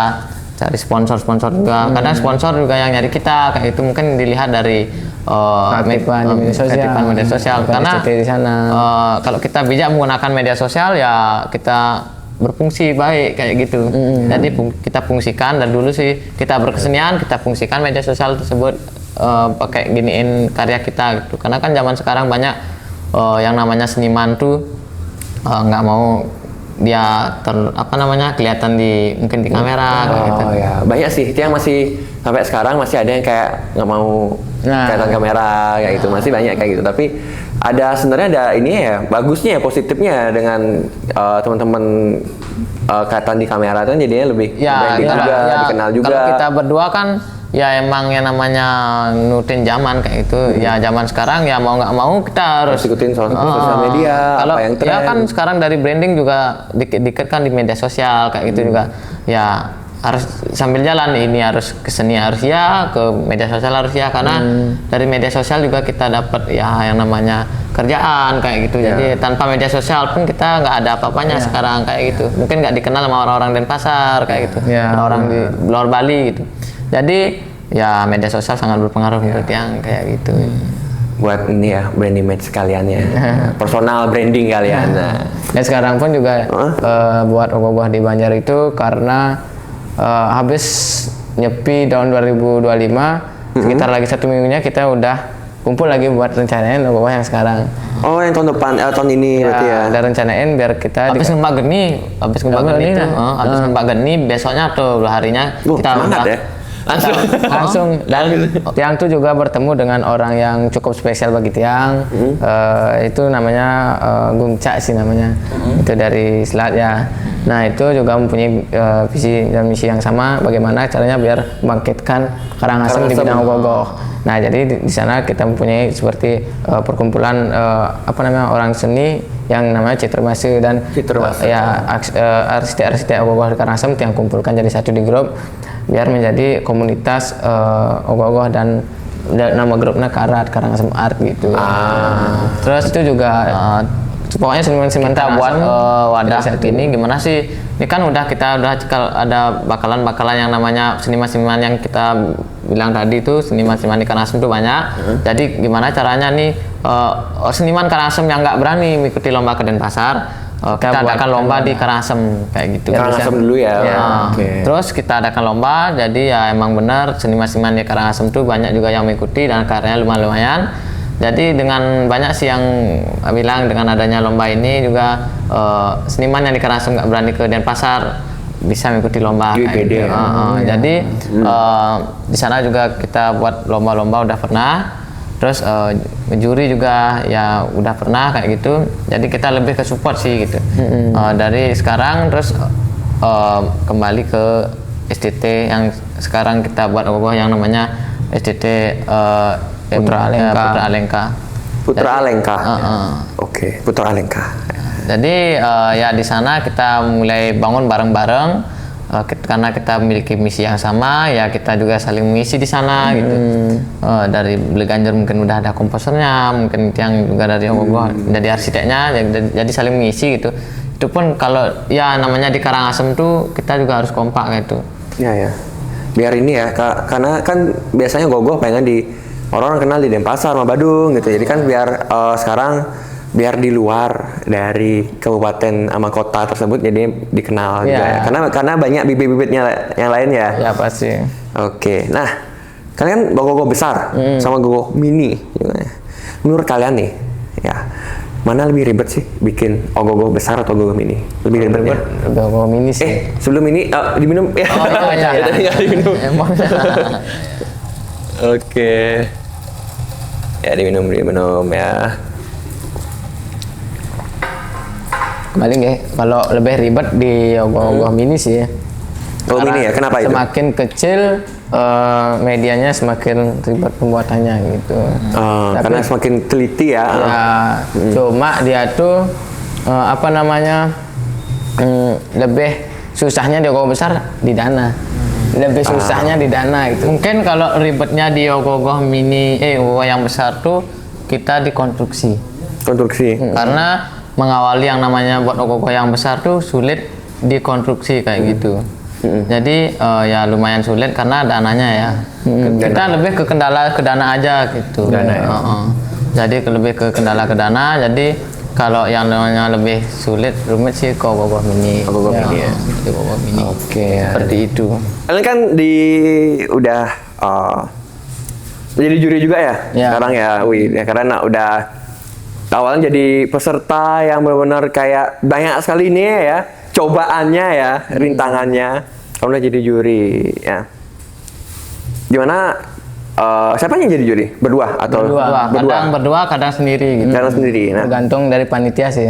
cari sponsor juga, kadang sponsor juga yang nyari kita kayak itu, mungkin dilihat dari media sosial karena di sana. Kalau kita bijak menggunakan media sosial ya kita berfungsi baik kayak gitu. Jadi kita fungsikan, dan dulu sih kita berkesenian, kita fungsikan media sosial tersebut pakai giniin karya kita gitu. Karena kan zaman sekarang banyak yang namanya seniman tuh nggak mau dia kelihatan mungkin di kamera kayak gitu. Oh ya, banyak sih itu yang masih sampai sekarang masih ada yang kayak nggak mau kelihatan kamera kayak gitu, masih banyak kayak gitu. Tapi ada sebenarnya ada ini ya bagusnya ya, positifnya dengan teman-teman kelihatan di kamera kan jadinya lebih branding juga, dikenal juga. Kalau kita berdua kan ya emang yang namanya nutin zaman kayak gitu. Ya zaman sekarang ya mau nggak mau kita harus ikutin sosial media. Kalau apa yang tren. ya kan sekarang dari branding juga dikit-dikit kan di media sosial kayak gitu juga. Ya harus sambil jalan, ini harus ke seni harus ya, ke media sosial harus ya, karena dari media sosial juga kita dapat ya yang namanya kerjaan kayak gitu. Jadi tanpa media sosial pun kita nggak ada apa-apanya sekarang kayak gitu. Mungkin nggak dikenal sama orang-orang Denpasar kayak gitu, orang di luar Bali gitu. Jadi ya media sosial sangat berpengaruh menurut yang kayak gitu. Buat ini ya brand image kalian ya, personal branding kalian. Dan sekarang pun juga buat ogoh-ogoh di Banjar itu karena habis nyepi tahun 2025, sekitar lagi 1 minggunya kita udah kumpul lagi buat rencanain ogoh-ogoh yang sekarang. Oh, yang tahun depan, tahun ini berarti ya? Ada rencanain biar kita habis ngembak geni besoknya atau 2 harinya kita udah ya? langsung dan Tiang tuh juga bertemu dengan orang yang cukup spesial bagi Tiang. Itu namanya Gungca sih namanya, itu dari Selat ya. Nah itu juga mempunyai visi dan misi yang sama, bagaimana caranya biar membangkitkan Karangasem di bidang ogoh-ogoh. Nah jadi di sana kita mempunyai seperti perkumpulan orang seni yang namanya Citremase dan arsitek-arsitek ogoh-ogoh di Karangasem yang kumpulkan jadi satu di grup biar menjadi komunitas ogoh-ogoh, dan nama grupnya Karangasem Art gitu. Terus itu juga pokoknya seniman-seniman kita buat wadah ini gimana sih? Ini kan kita udah ada bakalan yang namanya seniman-seniman yang kita bilang tadi itu, seniman-seniman di Karangasem itu banyak. Jadi gimana caranya nih seniman Karangasem yang nggak berani mengikuti lomba ke Denpasar, kita adakan lomba di Karangasem kayak gitu. Karangasem dulu ya. Terus kita adakan lomba, jadi ya emang benar seniman-seniman di Karangasem tuh banyak juga yang mengikuti dan karyanya lumayan. Jadi dengan banyak sih yang bilang dengan adanya lomba ini juga seniman yang di Karangasem nggak berani ke Denpasar bisa mengikuti lomba kayak gitu. Jadi di sana juga kita buat lomba-lomba udah pernah. Terus juri juga ya udah pernah kayak gitu. Jadi kita lebih ke support sih gitu. Dari sekarang terus kembali ke STT yang sekarang kita buat ogoh yang namanya STT Putra Alengka. Putra Alengka. Oke, Putra Alengka. Jadi ya di sana kita mulai bangun bareng-bareng. Karena kita memiliki misi yang sama, ya kita juga saling mengisi di sana gitu. Dari Beli Ganjar mungkin udah ada komposernya, mungkin yang juga dari ogoh jadi arsiteknya, jadi saling mengisi gitu. Itu pun kalau ya namanya di Karangasem tuh kita juga harus kompak gitu. Ya. Biar ini ya, karena kan biasanya ogoh pengen orang kenal di Denpasar sama Badung gitu. Jadi kan biar sekarang biar di luar dari kabupaten sama kota tersebut jadi dikenal juga ya. Karena banyak bibit-bibitnya yang lain ya. Ya pasti. Oke. Nah, kalian ogoh-ogoh besar sama ogoh mini. Menurut kalian nih, ya mana lebih ribet sih bikin ogoh-ogoh besar atau ogoh mini? Lebih ribet. Ogoh mini sih. Sebelum ini diminum ya. Iya. Diminum. Oke. Ya diminum ya. Kembali kalau lebih ribet di ogoh-ogoh mini sih ya. Mini ya, kenapa itu? Semakin kecil medianya semakin ribet pembuatannya gitu. Karena semakin teliti ya. Cuma dia tuh lebih susahnya di ogoh besar di dana. Lebih susahnya di dana gitu. Mungkin kalau ribetnya di ogoh-ogoh mini, ogoh yang besar tuh kita di konstruksi. Karena mengawali yang namanya buat ogoh-ogoh yang besar tuh sulit dikonstruksi kayak gitu. Jadi ya lumayan sulit karena dananya ya. Kita lebih ke kendala ke dana aja gitu. Jadi lebih ke kendala ke dana. Jadi kalau yang namanya lebih rumit sih ke ogoh-ogoh mini. Ogoh-ogoh mini. Oke. Seperti itu. Kalian kan udah jadi juri juga ya? Sekarang ya, karena udah awalnya jadi peserta yang benar-benar kayak banyak sekali nih ya cobaannya ya, rintangannya. Kamu udah jadi juri ya. Gimana? Siapa yang jadi juri? Berdua atau Kadang berdua, kadang sendiri gitu. Kadang sendiri. Nah, Tergantung dari panitia sih.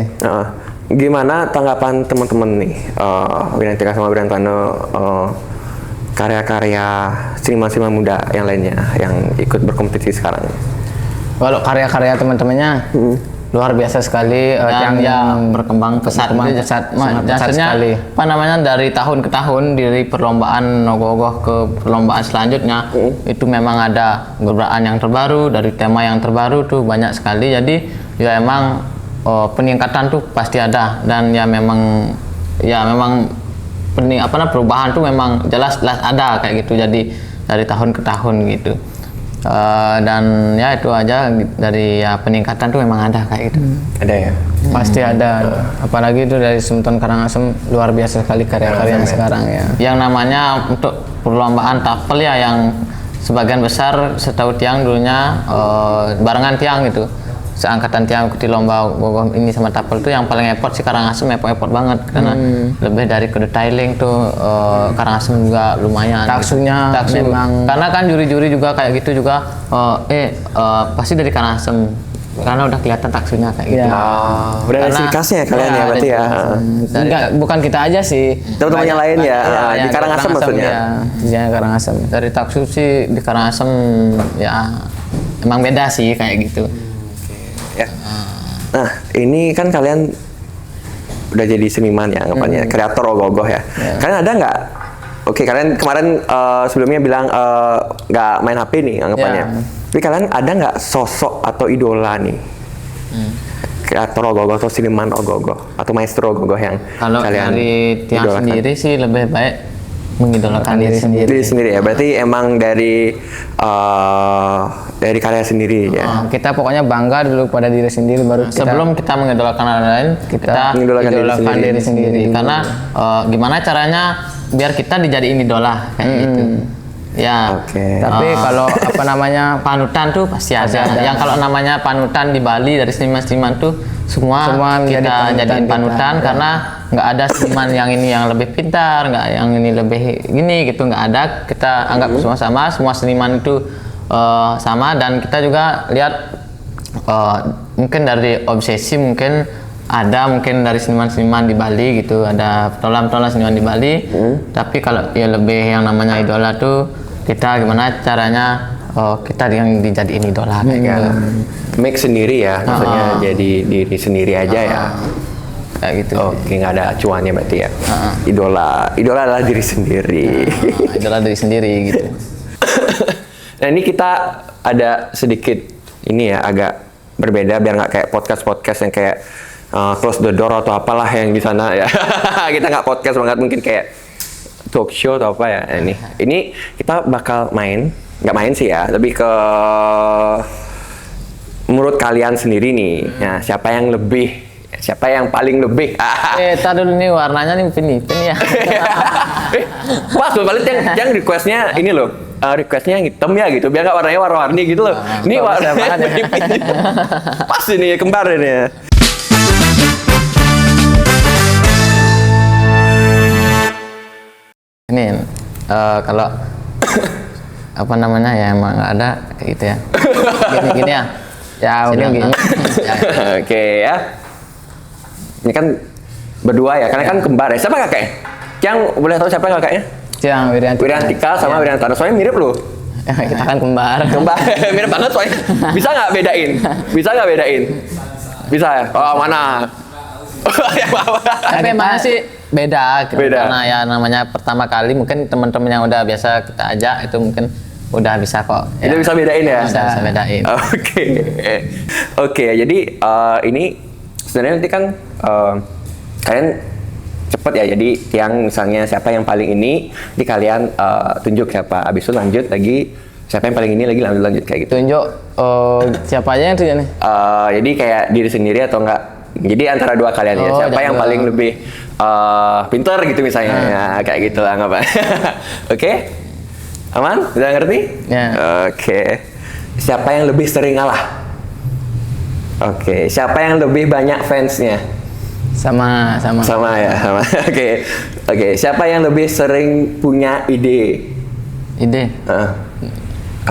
gimana tanggapan teman-teman nih Wirantika sama Wirantano karya-karya seniman-seniman muda yang lainnya yang ikut berkompetisi sekarang? Kalau karya-karya teman-temannya luar biasa sekali, yang berkembang pesat sekali. Apa namanya, dari tahun ke tahun, dari perlombaan ogoh-ogoh ke perlombaan selanjutnya itu memang ada gebrakan yang terbaru, dari tema yang terbaru tuh banyak sekali. Jadi ya emang peningkatan tuh pasti ada, dan ya memang perubahan tuh memang jelas ada kayak gitu. Jadi dari tahun ke tahun gitu. Dan ya itu aja, dari ya peningkatan tuh memang ada kayak gitu. Ada ya? Pasti ada. Apalagi itu dari Sumton Karangasem, luar biasa sekali karya-karyanya sekarang ya. Yang namanya untuk perlombaan tapel ya, yang sebagian besar setahu Tiang dulunya barengan Tiang gitu. Seangkatan Tiang ikuti lomba ini sama tapel tuh yang paling effort sih Karangasem, effort banget karena lebih dari kedetailing tuh Karangasem juga lumayan. Taksunya memang, karena kan juri-juri juga kayak gitu juga pasti dari Karangasem karena udah kelihatan taksunya kayak gitu. Udah ada ciri khasnya kalian ya berarti ya. Enggak, bukan kita aja sih. Teman-teman yang lain ya, di Karangasem maksudnya. Iya, Karangasem. Dari taksu sih di Karangasem ya emang beda sih kayak gitu. Ya. Nah, ini kan kalian udah jadi seniman ya anggapannya, kreator ogoh-ogoh ya. Kalian ada nggak? Oke, kalian kemarin sebelumnya bilang nggak main HP nih anggapannya. Tapi kalian ada nggak sosok atau idola nih? Kreator ogoh-ogoh atau seniman ogoh-ogoh atau maestro ogoh-ogoh yang kalau kalian dari Tiang idolakan? sendiri sih lebih baik mengidolakan diri sendiri. Diri sendiri ya, berarti emang dari karya sendiri ya. Kita pokoknya bangga dulu pada diri sendiri, baru Sebelum kita mengidolakan orang lain, kita mengidolakan diri sendiri. Karena gimana caranya biar kita dijadiin idola kayak gitu. Ya. Oke. Tapi kalau apa namanya, panutan tuh pasti ada. Yang kalau namanya panutan di Bali dari seniman-seniman tuh semua kita jadiin panutan karena nggak ada seniman yang ini yang lebih pintar, nggak yang ini lebih gini gitu, nggak ada. Kita anggap semua sama, semua seniman itu sama, dan kita juga lihat mungkin dari obsesi mungkin ada, mungkin dari seniman-seniman di Bali gitu, ada petualang seniman di Bali. Tapi kalau ya lebih yang namanya idola tuh kita gimana caranya kita yang dijadiin idola kayak gitu. Make sendiri ya, maksudnya jadi diri sendiri aja ya. Kayak gitu. Oke, nggak ada acuannya berarti ya. Idola adalah diri sendiri. Idola diri sendiri gitu. Nah, ini kita ada sedikit ini ya, agak berbeda biar nggak kayak podcast yang kayak close the door atau apalah yang di sana ya. Kita nggak podcast banget, mungkin kayak talk show atau apa ya. Ini kita bakal nggak main sih ya, lebih ke menurut kalian sendiri nih. Nah, siapa yang paling lebih? Tar dulu nih, warnanya nih pink ya. Pas balik yang requestnya ini loh. Requestnya yang hitam ya gitu, biar nggak warnanya warna-warni gitu loh. Ini warnanya pas ini kembar ini ya. Ini kalau apa namanya ya, emang nggak ada kayak gitu ya. Gini ya. ya mungkin gini. Oke ya. Ini kan berdua ya, karena kan kembar ya. Siapa kakaknya? Yang boleh tahu siapa kakaknya? Yang Wirantika sama Wirantano, soalnya mirip loh. Kita kan kembar. Mirip banget soalnya. Bisa nggak bedain? Bisa ya? Oh, mana? Tapi emang sih beda. Karena ya namanya pertama kali, mungkin teman-teman yang udah biasa kita ajak itu mungkin udah bisa kok. Itu bisa bedain ya? Bisa bedain. Oke. Jadi ini sebenarnya nanti kan kalian cepet ya. Jadi yang misalnya siapa yang paling ini, di kalian tunjuk siapa. Abis itu lanjut lagi siapa yang paling ini lagi lanjut kayak gitu. Tunjuk siapa aja yang tunjuk nih? Jadi kayak diri sendiri atau enggak? Jadi antara dua kalian ya, siapa yang paling lebih pintar gitu misalnya, ya, kayak gitu lah nggak apa. Oke, aman? Udah ngerti? Ya. Oke. Siapa yang lebih sering ngalah? Oke, siapa yang lebih banyak fansnya? Sama. Sama ya, sama. Oke. Siapa yang lebih sering punya ide? Ide.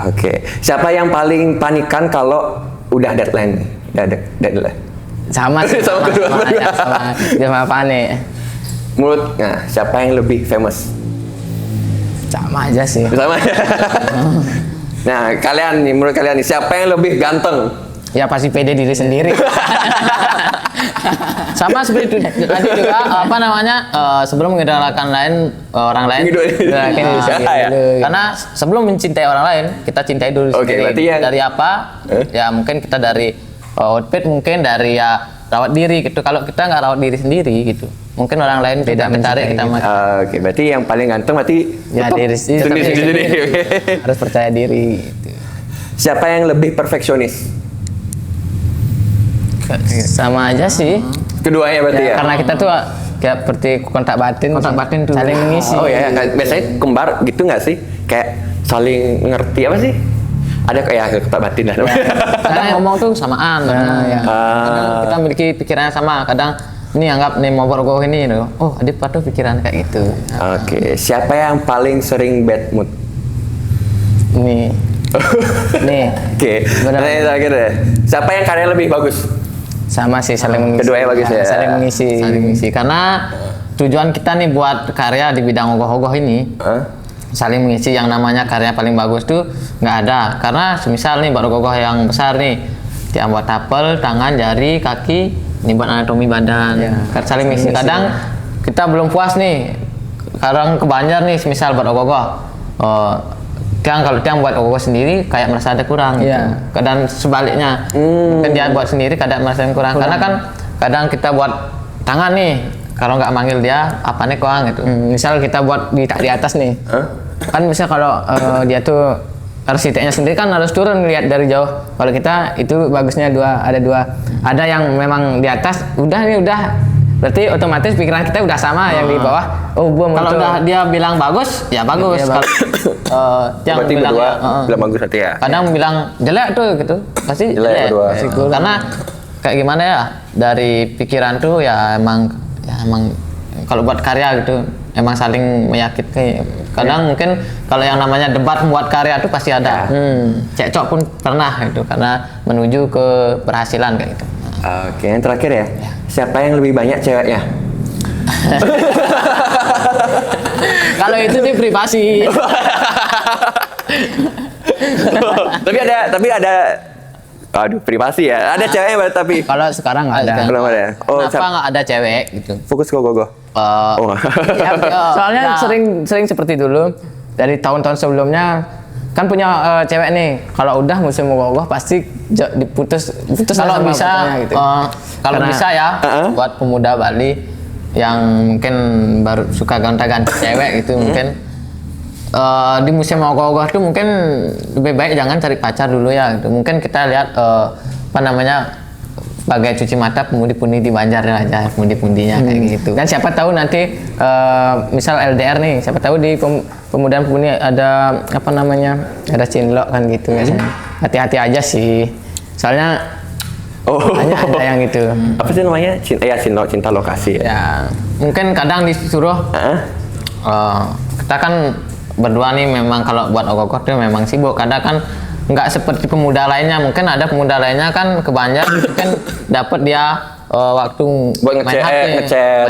Oke. Siapa yang paling panikan kalau udah deadline? Deadline. Sama sih. Sama kedua. Sama panik. Menurut, nah, siapa yang lebih famous? Sama aja sih. Sama ya. Nah, menurut kalian nih, siapa yang lebih ganteng? Ya pasti pede diri sendiri. Sama seperti itu tadi juga sebelum mengidolakan orang lain idolakan diri sendiri dulu. Karena sebelum mencintai orang lain kita cintai dulu sendiri. Dari apa? Ya mungkin kita dari outfit, mungkin dari ya rawat diri gitu. Kalau kita nggak rawat diri sendiri gitu, mungkin orang lain tidak tertarik kita. Oke, berarti yang paling ganteng berarti ya diri sendiri. Harus percaya diri gitu. Siapa yang lebih perfeksionis? Sama aja sih. Keduanya berarti ya? Karena kita tuh kayak seperti kontak batin tuh saling mengisi. Oh ya, biasanya kembar gitu nggak sih? Kayak saling ngerti apa sih? Ada kayak kontak batin lah. Kadang ngomong tuh samaan. Kadang kita memiliki pikiran yang sama. Kadang ini anggap nih mau bergoh ini loh. Oh, Adip tuh pikiran kayak gitu. Oke, siapa yang paling sering bad mood? Nih. Oke. Terakhir deh. Siapa yang karya lebih bagus? Sama sih, saling mengisi. Keduanya bagus ya. Saling mengisi. Karena tujuan kita nih buat karya di bidang ogoh-ogoh ini, saling mengisi. Yang namanya karya paling bagus tuh nggak ada. Karena semisal nih buat ogoh-ogoh yang besar nih, dia buat tapel, tangan, jari, kaki, ini buat anatomi badan. Saling mengisi. Kadang kita belum puas nih. Kadang ke Banjar nih, semisal buat ogoh-ogoh. Kalau dia buat ogoh sendiri kayak merasa ada kurang gitu. Kadang sebaliknya mungkin dia buat sendiri kadang merasa kurang. Karena kan kadang kita buat tangan nih, kalau nggak manggil dia apa nih kurang gitu. Misal kita buat di atas nih, kan misal kalau dia tuh arsiteknya sendiri kan harus turun lihat dari jauh. Kalau kita itu bagusnya ada yang memang di atas udah berarti otomatis pikiran kita udah sama yang di bawah. Kalau udah dia bilang bagus, ya bagus. Kalau yang berarti bilang bilang bagus berarti ya. Kadang bilang jelek tuh gitu, pasti jelek. Karena kayak gimana ya, dari pikiran tuh ya emang kalau buat karya gitu emang saling meyakinkan. Kadang mungkin kalau yang namanya debat membuat karya tuh pasti ada. Cekcok pun pernah gitu karena menuju ke berhasilan kayak gitu. Oke, yang terakhir ya. Siapa yang lebih banyak ceweknya? Kalau itu sih privasi. tapi ada aduh, privasi ya. Ada ceweknya tapi kalau sekarang nggak ada. Belum ada. Kenapa nggak ada cewek gitu? Fokus ke gogo. Soalnya sering seperti dulu dari tahun-tahun sebelumnya kan punya cewek nih. Kalau udah musim gogo pasti diputus kalau bisa gitu. Kalau bisa ya buat pemuda Bali yang mungkin baru suka gonta-ganti cewek gitu mungkin di musim ogoh-ogoh itu mungkin lebih baik jangan cari pacar dulu ya gitu. Mungkin kita lihat bagai cuci mata pemudi-pemudi di Banjar aja, pemudi-pemudinya kayak gitu. Dan siapa tahu nanti misal LDR nih, siapa tahu di pemuda-pemudi ada ada cinlok kan gitu ya. Hati-hati aja sih. Soalnya banyak ada yang gitu. Apa sih namanya? Cinta lokasi ya. Ya, mungkin kadang disuruh kita kan berdua nih memang kalau buat ogoh-ogoh tuh memang sibuk. Kadang kan nggak seperti pemuda lainnya. Mungkin ada pemuda lainnya kan ke Banjar mungkin dapat dia waktu buat main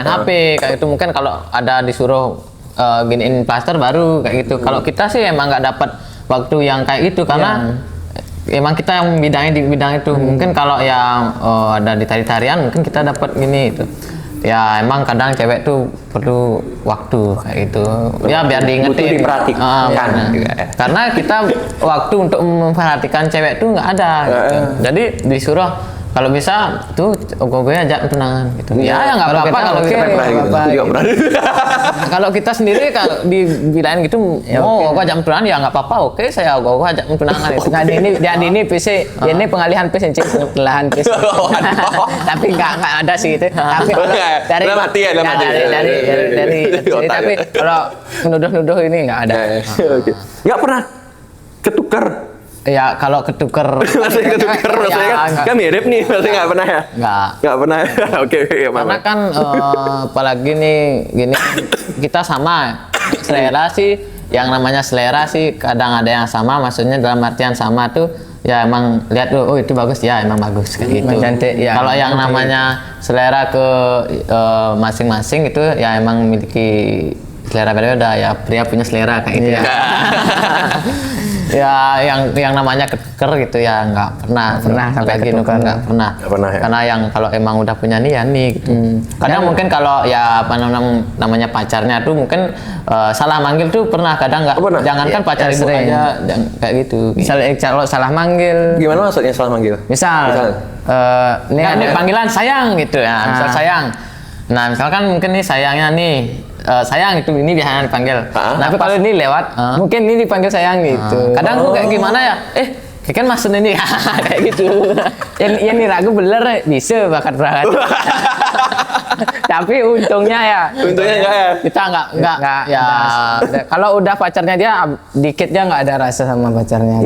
HP kayak itu. Mungkin kalau ada disuruh giniin plaster baru kayak gitu. Kalau kita sih emang nggak dapat waktu yang kayak gitu karena emang kita yang bidangnya di bidang itu. Mungkin kalau yang ada di tari-tarian mungkin kita dapat gini itu. Ya emang kadang cewek tuh perlu waktu kayak gitu. Ya biar diingetin. Butuh diperhatikan juga ya. Karena kita waktu untuk memperhatikan cewek tuh nggak ada. Gitu. Jadi disuruh kalau bisa tuh gue ajak tunangan gitu. Ya nggak apa-apa kalau kita kalau kita sendiri kalau dibilain gitu mau gue ajak tunangan ya nggak apa-apa. Oke, saya gue ajak tunangan itu. Nah ini PC ini pengalihan PC pengalihan PC. Tapi nggak ada sih itu. Tapi dari tapi kalau nuduh-nuduh ini nggak ada. Nggak pernah ketukar Ya kalau ketuker Masih ketuker, maksudnya kan mirip nih, maksudnya nggak pernah ya? Nggak pernah. Oke, ya, Karena kan apalagi nih gini kita sama selera sih, yang namanya selera sih kadang ada yang sama, maksudnya dalam artian sama tuh ya emang lihat tuh, oh itu bagus ya, emang bagus kayak gitu. Cantik ya. Kalau yang namanya selera ke masing-masing itu ya emang memiliki selera berbeda, ya pria punya selera kayak gitu ya. Ya yang namanya keker gitu ya nggak pernah sampai lagi ketuker. nggak pernah ya. Karena yang kalau emang udah punya nih ya nih gitu. Kadang mungkin kalau ya apa namanya pacarnya tuh mungkin salah manggil tuh pernah, kadang nggak, jangankan pacar ibu aja kayak gitu. Misalnya kalau salah manggil, Gimana maksudnya salah manggil? misal ini panggilan sayang gitu ya, misal sayang. Nah misalkan mungkin nih sayangnya nih sayang itu, ini biasanya dipanggil. Nah, tapi kalau ini lewat, mungkin ini dipanggil sayang gitu. Kadang tuh kayak gimana ya? Kan maksud ini kayak gitu. yang nih ragu bener bisa bakat berangkat. Tapi untungnya enggak ya. Kita nggak ya. Kalau udah pacarnya dia dikit dia nggak ada rasa sama pacarnya.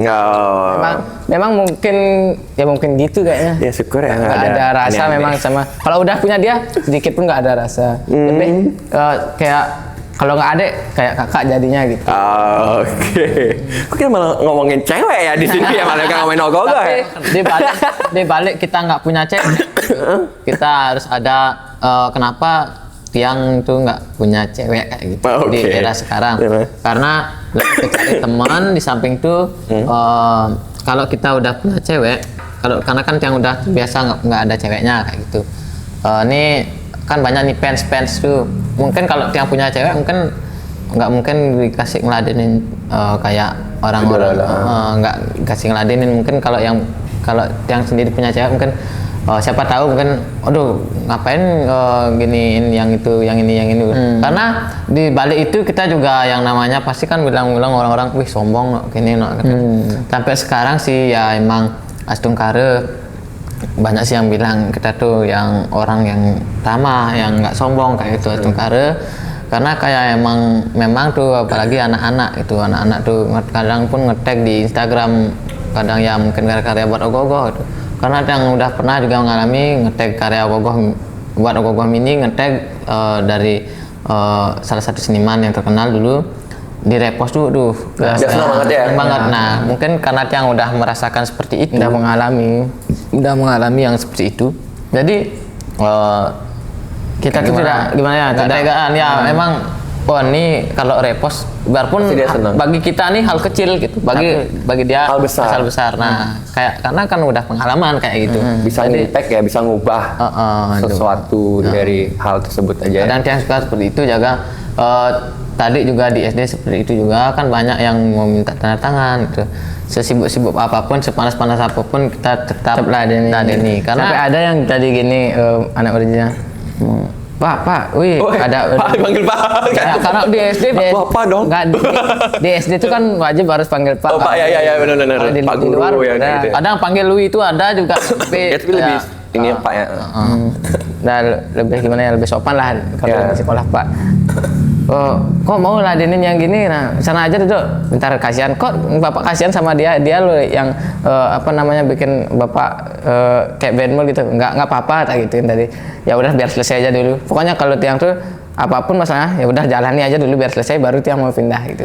Memang mungkin gitu kayaknya. Ya syukur ya nggak ada rasa memang sama. Kalau udah punya dia sedikit pun nggak ada rasa. Lebih kayak kalau nggak ada kayak kakak jadinya gitu. Oke. Kok kita malah ngomongin cewek ya di sini ya, malah ngomongin ogoh ya. Di balik kita nggak punya cewek, kita harus ada kenapa Tiang tuh nggak punya cewek kayak gitu di era sekarang. Karena lebih cari teman, di samping tuh kalau kita udah punya cewek, karena kan Tiang udah biasa nggak ada ceweknya kayak gitu. Ini kan banyak nih fans tuh, mungkin kalau Tiang punya cewek mungkin nggak mungkin dikasih ngeladenin kayak orang-orang, nggak kasih ngeladenin. Mungkin kalau Tiang sendiri punya cewek mungkin siapa tahu mungkin aduh ngapain giniin yang itu yang ini karena di balik itu kita juga yang namanya pasti kan bilang-bilang orang-orang wih sombong gini sampai sekarang sih ya emang Astungkare banyak sih yang bilang kita tuh yang orang yang ramah, yang nggak sombong kayak itu Astungkare. Karena kayak memang tuh apalagi anak-anak tuh kadang pun nge-tag di Instagram, kadang ya mungkin karya buat ogoh-ogoh gitu. Karena yang udah pernah juga mengalami nge-tag karya ogoh-ogoh buat ogoh-ogoh mini, nge-tag dari salah satu seniman yang terkenal dulu, di repost tuh senang banget ya. Banget. Nah mungkin karena yang udah merasakan seperti itu, udah mengalami yang seperti itu, jadi kita tuh tidak gimana ya, tegaan ya. Memang ini kalau repost biarpun bagi kita nih hal kecil gitu, bagi dia hal besar. Nah kayak karena kan udah pengalaman kayak gitu, bisa impact ya, bisa ngubah sesuatu dari hal tersebut aja. Dan yang suka seperti itu jaga. Tadi juga di SD seperti itu juga kan banyak yang mau minta tanda tangan gitu. Sesibuk-sibuk apapun, sepanas-panas apapun kita tetap ladeni. Karena sampai ada yang tadi gini anak original. Pak, ada Pak panggil Pak. Ya, karena di SD Bapak dong. Enggak, di SD itu kan wajib harus panggil Pak. Oh Pak, ya benar. Pak Guru luar, ya gitu. Kadang panggil Lui itu ada juga. Tapi lebih ini Pak ya. Nah, lebih gimana ya, lebih sopan lah kalau di sekolah Pak. Kok mau ladenin yang gini? Nah, sana aja duduk. Bentar, kasihan. Kok Bapak kasihan sama dia lo yang bikin Bapak kayak bad mood gitu. Enggak apa-apa tak gituin tadi. Ya udah biar selesai aja dulu. Pokoknya kalau Tiang tuh apapun masalah, ya udah jalani aja dulu biar selesai baru Tiang mau pindah gitu.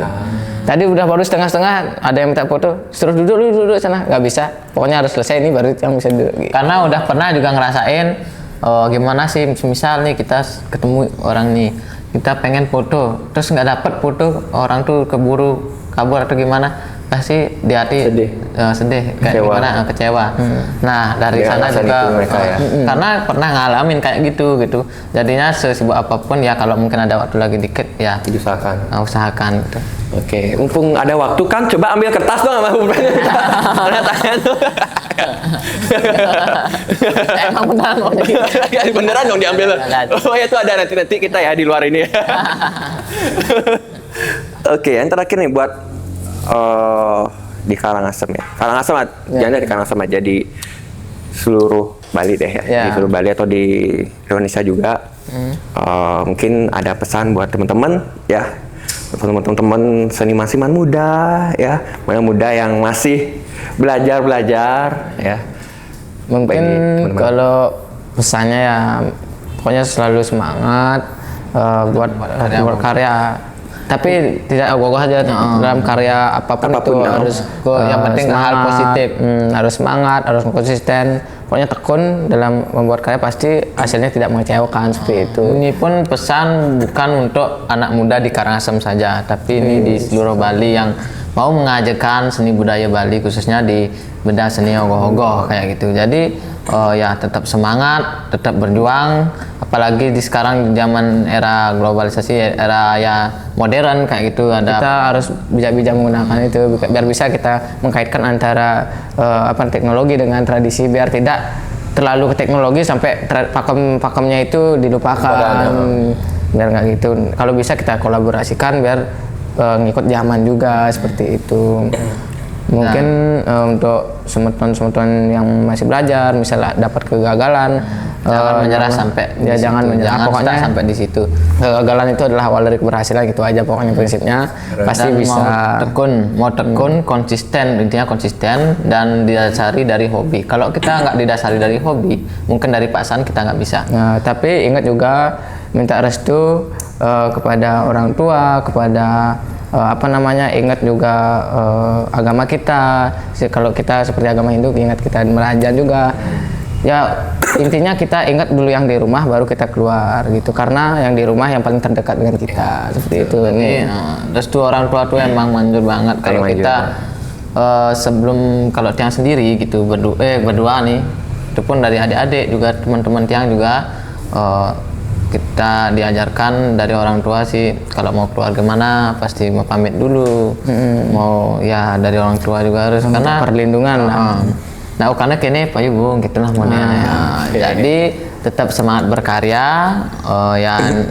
Tadi udah baru setengah-setengah, ada yang minta foto, suruh duduk sana. Nggak bisa. Pokoknya harus selesai ini baru Tiang bisa duduk. Gitu. Karena udah pernah juga ngerasain gimana sih, misal nih kita ketemu orang nih, kita pengen foto, terus nggak dapet foto, orang tuh kabur atau gimana, pasti di hati sedih kayak gimana, kecewa. Nah dari sana juga karena pernah ngalamin kayak gitu. Jadinya sesibuk apapun ya, kalau mungkin ada waktu lagi dikit ya usahakan gitu. Oke, mumpung ada waktu kan, coba ambil kertas dong sama pulpennya. Tanya tuh. Emang beneran mau ya, beneran dong diambil. Oh ya, itu ada nanti kita ya di luar ini. Oke, yang terakhir nih buat di Karangasem ya. Karangasem jangan dari Karangasem aja, di seluruh Bali deh ya. Di seluruh Bali atau di Indonesia juga. Mungkin ada pesan buat teman-teman ya. Teman-teman seniman muda ya, yang muda yang masih belajar ya. Mungkin Bagi teman-teman. kalau pesannya ya pokoknya selalu semangat buat berkarya. Tapi tidak ogoh aja dalam karya apapun itu ya. harus yang penting hal positif. harus semangat, harus konsisten. Pokoknya tekun dalam membuat karya pasti hasilnya tidak mengecewakan seperti itu. Ini pun pesan bukan untuk anak muda di Karangasem saja, tapi ini di seluruh Bali yang mau mengajarkan seni budaya Bali khususnya di bidang seni ogoh-ogoh kayak gitu. Jadi ya tetap semangat, tetap berjuang, apalagi di sekarang zaman era globalisasi, era ya modern kayak gitu, ada Kita harus bijak-bijak menggunakan itu biar bisa kita mengkaitkan antara teknologi dengan tradisi biar tidak terlalu ke teknologi sampai pakem-pakemnya itu dilupakan. Biar nggak gitu. Kalau bisa kita kolaborasikan biar ngikut zaman juga seperti itu. Mungkin untuk semeton-semeton yang masih belajar, misalnya dapat kegagalan, jangan menyerah sampai ya di jangan situ. menyerah. Jangan Pokoknya stuck sampai di situ. kegagalan itu adalah awal dari keberhasilan, gitu aja pokoknya prinsipnya. Pasti Dan bisa. mau tekun, konsisten, intinya konsisten dan didasari dari hobi. Kalau kita nggak didasari dari hobi, mungkin dari paksaan kita nggak bisa. Nah, tapi ingat juga minta restu kepada orang tua, kepada ingat juga agama kita. Kalau kita seperti agama Hindu, ingat kita belajar juga. Ya intinya kita ingat dulu yang di rumah, baru kita keluar gitu. Karena yang di rumah yang paling terdekat dengan kita, seperti itu. Restu orang tua tuh emang manjur banget. Kalau kita sebelum kalau tiang sendiri gitu berdua nih, itu pun dari adik-adik juga teman-teman tiang juga kita diajarkan dari orang tua sih, kalau mau keluar kemana pasti mau pamit dulu, mau ya dari orang tua juga harus karena perlindungan. Nah, karena kene Pak Ibu gitulah modenya. Jadi tetap semangat berkarya, ya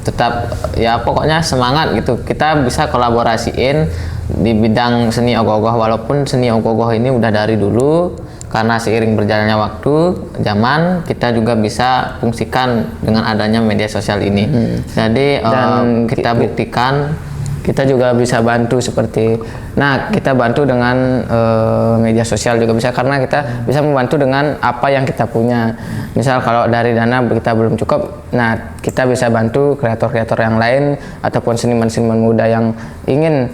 tetap ya pokoknya semangat gitu. Kita bisa kolaborasiin di bidang seni ogoh-ogoh, walaupun seni ogoh-ogoh ini udah dari dulu. Karena seiring berjalannya waktu, zaman, kita juga bisa fungsikan dengan adanya media sosial ini. Jadi Dan kita buktikan kita juga bisa bantu seperti, kita bantu dengan media sosial juga bisa, karena kita bisa membantu dengan apa yang kita punya. Misal kalau dari dana kita belum cukup, kita bisa bantu kreator-kreator yang lain ataupun seniman-seniman muda yang ingin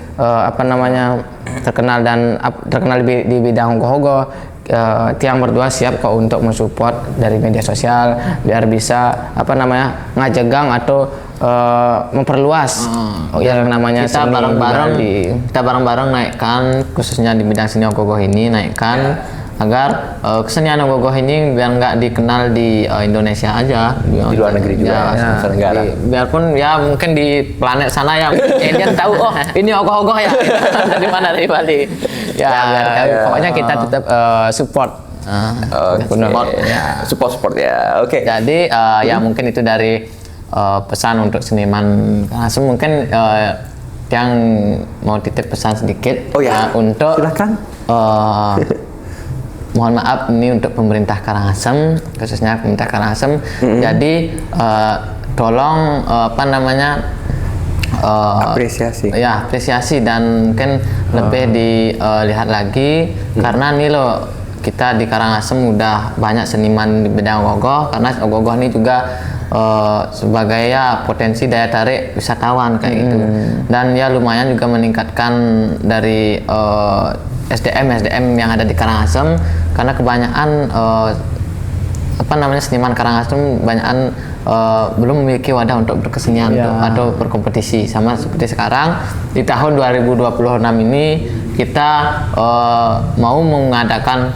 terkenal di bidang ogoh-ogoh. Tiang berdua siap kok untuk mensupport dari media sosial biar bisa ngajegang atau memperluas yang namanya kita bareng-bareng naikkan, khususnya di bidang seni ogoh-ogoh ini, naikkan agar kesenian ogoh-ogoh ini biar nggak dikenal di Indonesia aja, di luar negeri juga, negara. Biarpun ya mungkin di planet sana ya alien tahu ini ogoh-ogoh ya dari mana, dari Bali ya, pokoknya kita tetap support. Support ya. Oke. Jadi ya mungkin itu dari pesan untuk seniman Karangasem. Mungkin yang mau titip pesan sedikit untuk silakan. Mohon maaf ini untuk pemerintah Karangasem, khususnya pemerintah Karangasem. Jadi tolong apresiasi dan mungkin lebih dilihat lagi, karena nih loh kita di Karangasem udah banyak seniman di bidang ogoh, karena ogoh ini juga sebagai potensi daya tarik wisatawan kayak gitu, dan ya lumayan juga meningkatkan dari SDM yang ada di Karangasem, karena kebanyakan seniman Karangasem banyakan belum memiliki wadah untuk berkesenian atau berkompetisi. Sama seperti sekarang di tahun 2026 ini kita mau mengadakan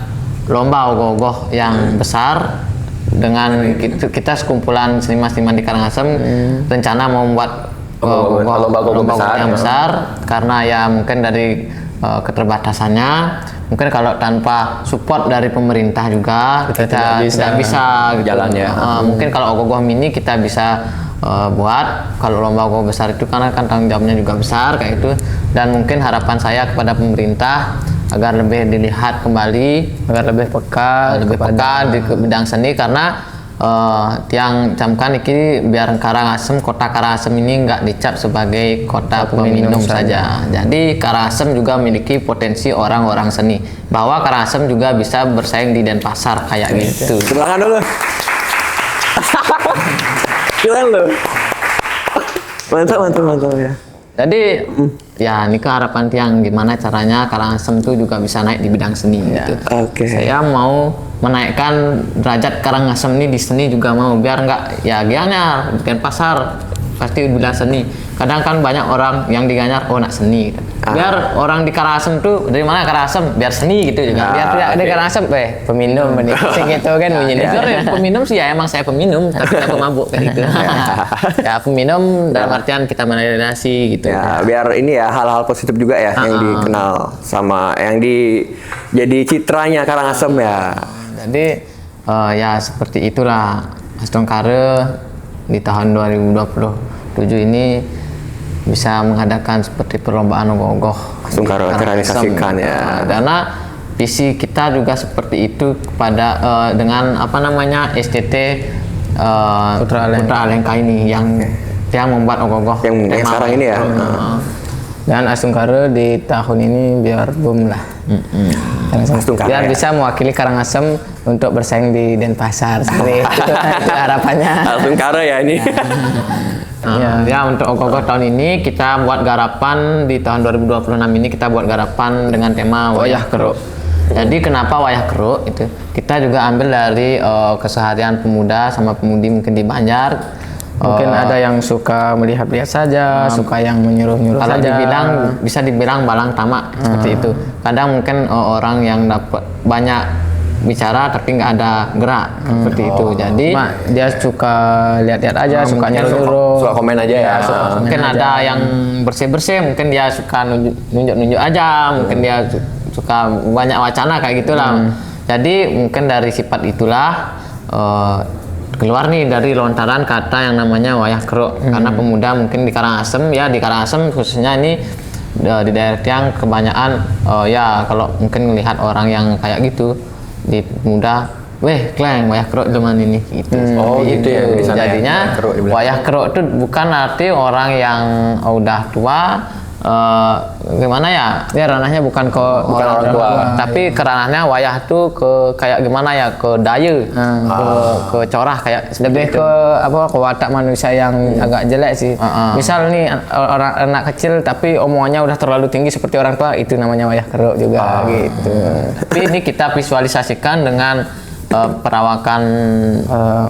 lomba ogoh-ogoh yang besar dengan kita sekumpulan seniman-seniman di Karangasem rencana mau membuat lomba ogoh yang besar, karena ya mungkin dari keterbatasannya, mungkin kalau tanpa support dari pemerintah juga kita tidak bisa jalannya. Mungkin kalau ogoh-ogoh mini kita bisa buat, kalau lomba ogoh besar itu karena kan tanggung jawabnya juga besar kayak itu. Dan mungkin harapan saya kepada pemerintah agar lebih dilihat kembali, agar lebih peka di bidang seni, karena tiang camkan iki biar Karangasem, kota Karangasem ini nggak dicap sebagai kota peminum saja. Jadi Karangasem juga memiliki potensi orang-orang seni. Bahwa Karangasem juga bisa bersaing di Denpasar kayak gitu. Sebelah dulu. Keren loh. Mantap ya. Jadi ya ini harapan tiang gimana caranya Karangasem tuh juga bisa naik di bidang seni gitu. Oke. Saya mau menaikkan derajat Karangasem ini di seni juga mau biar nggak ya Gianyar, Denpasar pasti bilang seni. Kadang kan banyak orang yang di Gianyar nak seni gitu. Biar orang di Karangasem tuh dari mana Karangasem biar seni gitu juga. Biar tidak ada Karangasem peminum gitu kan peminum sih ya emang saya peminum tapi aku mabuk kayak gitu. Ya peminum dalam artian kita menaliasi gitu. Ya, biar ini ya hal-hal positif juga ya yang dikenal sama yang jadi citranya Karangasem ya. Jadi ya seperti itulah Astungkare di tahun 2027 ini bisa mengadakan seperti perlombaan ogoh-ogoh. Astungkare terrealisasikan ya. Karena visi kita juga seperti itu kepada dengan apa namanya STT Putra Alengka ini yang membuat ogoh-ogoh yang sekarang ini ya. Dan Astungkare di tahun ini biar boom lah. Astungkare biar ya. bisa mewakili Karangasem untuk bersaing di Denpasar seperti itu harapannya. Astungkare ya ini. Ya untuk ogoh-ogoh tahun ini kita buat garapan di tahun 2026 ini kita buat garapan dengan tema Wayah Keruk. Jadi kenapa Wayah Keruk itu? Kita juga ambil dari keseharian pemuda sama pemudi mungkin di Banjar. Mungkin ada yang suka melihat-lihat saja, suka yang menyuruh-nyuruh Kalau saja. bisa dibilang balang tamak seperti itu. Kadang mungkin orang yang dapat banyak bicara tapi nggak ada gerak seperti itu. Jadi dia suka lihat-lihat aja, suka nyuruh-nyuruh. Suka komen aja ya. mungkin ada yang bersih-bersih, mungkin dia suka nunjuk-nunjuk aja, mungkin dia suka banyak wacana kayak gitulah. Jadi mungkin dari sifat itulah keluar nih dari lontaran kata yang namanya Wayah Keruk. Karena pemuda mungkin di Karangasem khususnya ini di daerah yang kebanyakan ya kalau mungkin melihat orang yang kayak gitu di pemuda, kleng Wayah Keruk zaman ini gitu. Gitu ya. Jadinya Wayah Keruk itu bukan arti orang yang udah tua gimana ya ranahnya bukan ke orang tua, tapi ranahnya wayah tuh ke kayak gimana ya, ke daya, ke corah kayak Lebih ke ke watak manusia yang agak jelek sih. Misal nih orang anak kecil tapi omongannya udah terlalu tinggi seperti orang tua, itu namanya Wayah Keruk juga gitu. Tapi ini kita visualisasikan dengan perawakan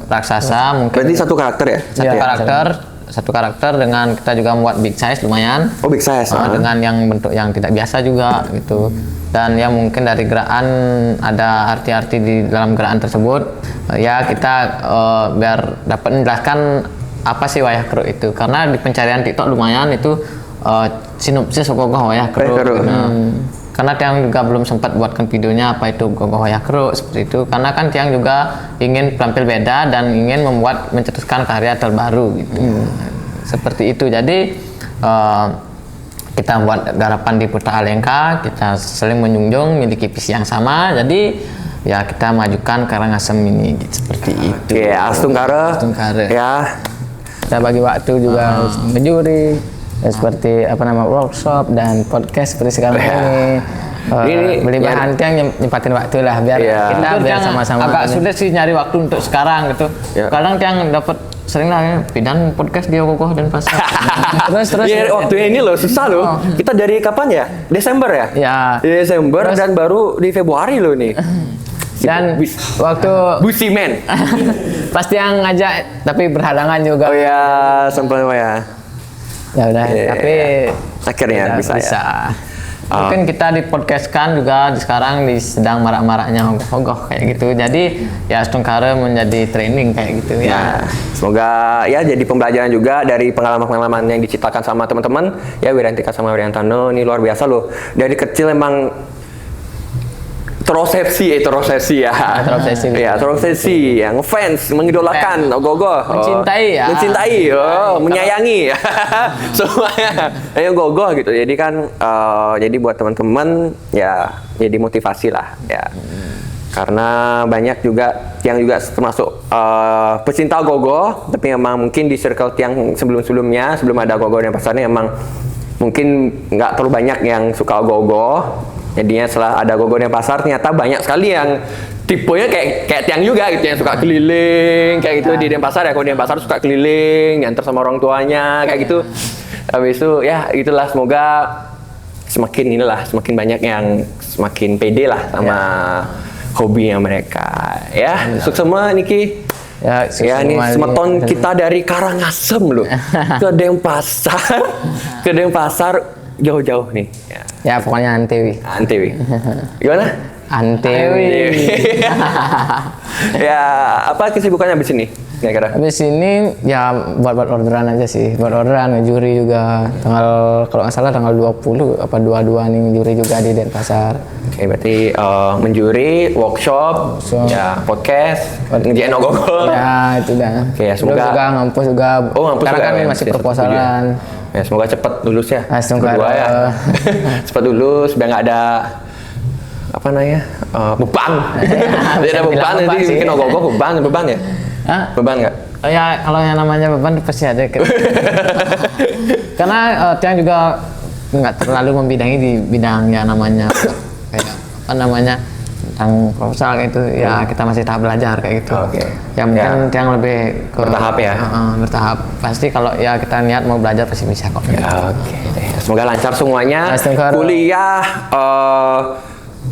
raksasa mungkin. Berarti satu karakter ya? Satu karakter dengan kita juga membuat big size lumayan. Oh, big size. Dengan yang bentuk yang tidak biasa juga gitu. Dan ya mungkin dari gerakan ada arti-arti di dalam gerakan tersebut. Ya kita biar dapat menjelaskan apa sih Wayah Keruk itu. Karena di pencarian TikTok lumayan itu sinopsis ogoh Wayah Keruk. Karena Tiang juga belum sempat buatkan videonya apa itu ogoh Wayah Keruk seperti itu. Karena kan Tiang juga ingin tampil beda dan ingin mencetuskan karya terbaru gitu. Seperti itu. Jadi kita buat garapan di Putra Alengka, kita saling menjunjung, miliki visi yang sama. Jadi ya kita majukan Karangasem ini gitu, seperti itu. Oke, Astungkare. Ya. Kita bagi waktu juga menjuri. Seperti workshop dan podcast seperti sekarang ini. Beli bahan Tiang nyempatin waktu lah biar kita biar sama-sama. Agak sulit sih nyari waktu untuk sekarang gitu. Kadang Tiang dapat sering lah ya, pidan podcast di Ogoh dan Pasar. terus waktu ini loh susah loh. Kita dari kapan ya? Desember ya? Ya. Desember dan baru di Februari loh nih. Dan waktu Busimen. pasti yang ngajak tapi berhalangan juga. Oh ya, sampai ya. Ya udah, tapi akhirnya bisa. Mungkin kita di podcast kan juga sekarang sedang marak-maraknya ogoh kayak gitu. Jadi ya Astungkare menjadi training kayak gitu ya. Semoga ya jadi pembelajaran juga dari pengalaman-pengalaman yang diceritakan sama teman-teman ya Wirantika sama Wiryantano. Ini luar biasa loh. Dari kecil emang terobsesi ya. Terobsesi yang ngefans, mengidolakan ogoh-ogoh. Mencintai, menyayangi. Semuanya. Ogoh gitu. Jadi kan jadi buat teman-teman ya jadi motivasi lah ya. Karena banyak juga yang juga termasuk pecinta gogo, tapi memang mungkin di circle yang sebelum-sebelumnya, sebelum ada gogo Denpasar ini emang mungkin nggak terlalu banyak yang suka gogo. Jadinya setelah ada gogo Denpasar ternyata banyak sekali yang tipenya kayak Tiang juga gitu, yang suka keliling kayak gitu di Denpasar ya. Kalau di Denpasar suka keliling, nyantar sama orang tuanya kayak gitu. Habis itu ya itulah, semoga semakin banyak yang semakin pede lah sama hobinya mereka ya. Sukses semua Niki. Ya ini semeton kita dari Karangasem loh ke Denpasar jauh-jauh nih. Ya pokoknya Antewi. Gimana? Antewi. Ya, apa kesibukannya habis ini? Kira-kira? Habis ini ya buat orderan aja sih, buat orderan, ngejuri juga. Kalau nggak salah tanggal 20 apa 22 nih ngejuri juga di Denpasar. Oke, berarti menjuri, workshop, ya podcast, ngerjain gogo. Ya itu dah. Oke, ya, semoga juga ngampus juga. Ngampus karena juga, kan ya, masih ya, proposalan. Ya, semoga cepat lulus ya. Semoga berdua ya. Cepat lulus biar nggak ada apa namanya beban. Tidak ada beban nanti bikin gogo beban ya. Hah? Beban nggak? Ya kalau yang namanya beban pasti ada. Karena Tiang juga nggak terlalu membidangi di bidang yang namanya kayak apa namanya tentang proposal kayak itu. Ya kita masih tahap belajar kayak gitu. Oke. Yang mungkin Tiang lebih ke bertahap ya. Bertahap. Pasti kalau ya kita niat mau belajar pasti bisa kok. Ya, oke. Semoga lancar semuanya. Semoga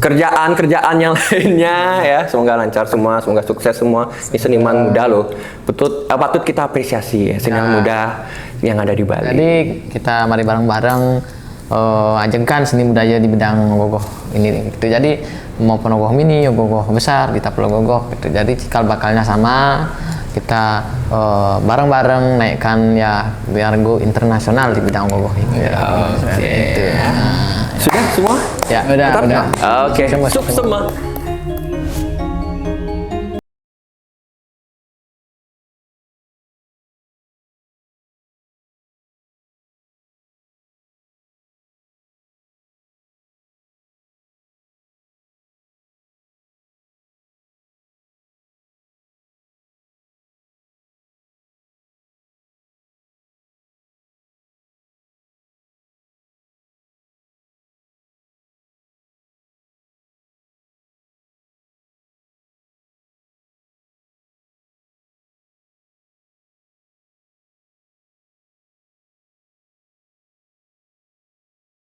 Kuliah, kerjaan yang lainnya ya, semoga lancar semua, semoga sukses semua. Ini seniman muda loh, patut kita apresiasi ya, seniman muda yang ada di Bali. Jadi kita mari bareng-bareng ajengkan seni budaya di bidang gogoh ini gitu. Jadi mau gogoh mini, gogoh besar, kita perlu gogoh gitu. Jadi cikal bakalnya sama, kita bareng-bareng naikkan ya biar go internasional di bidang gogoh ini. Ya, oke. Gitu. Sudah semua? Ya, udah. Oke, sukses semua.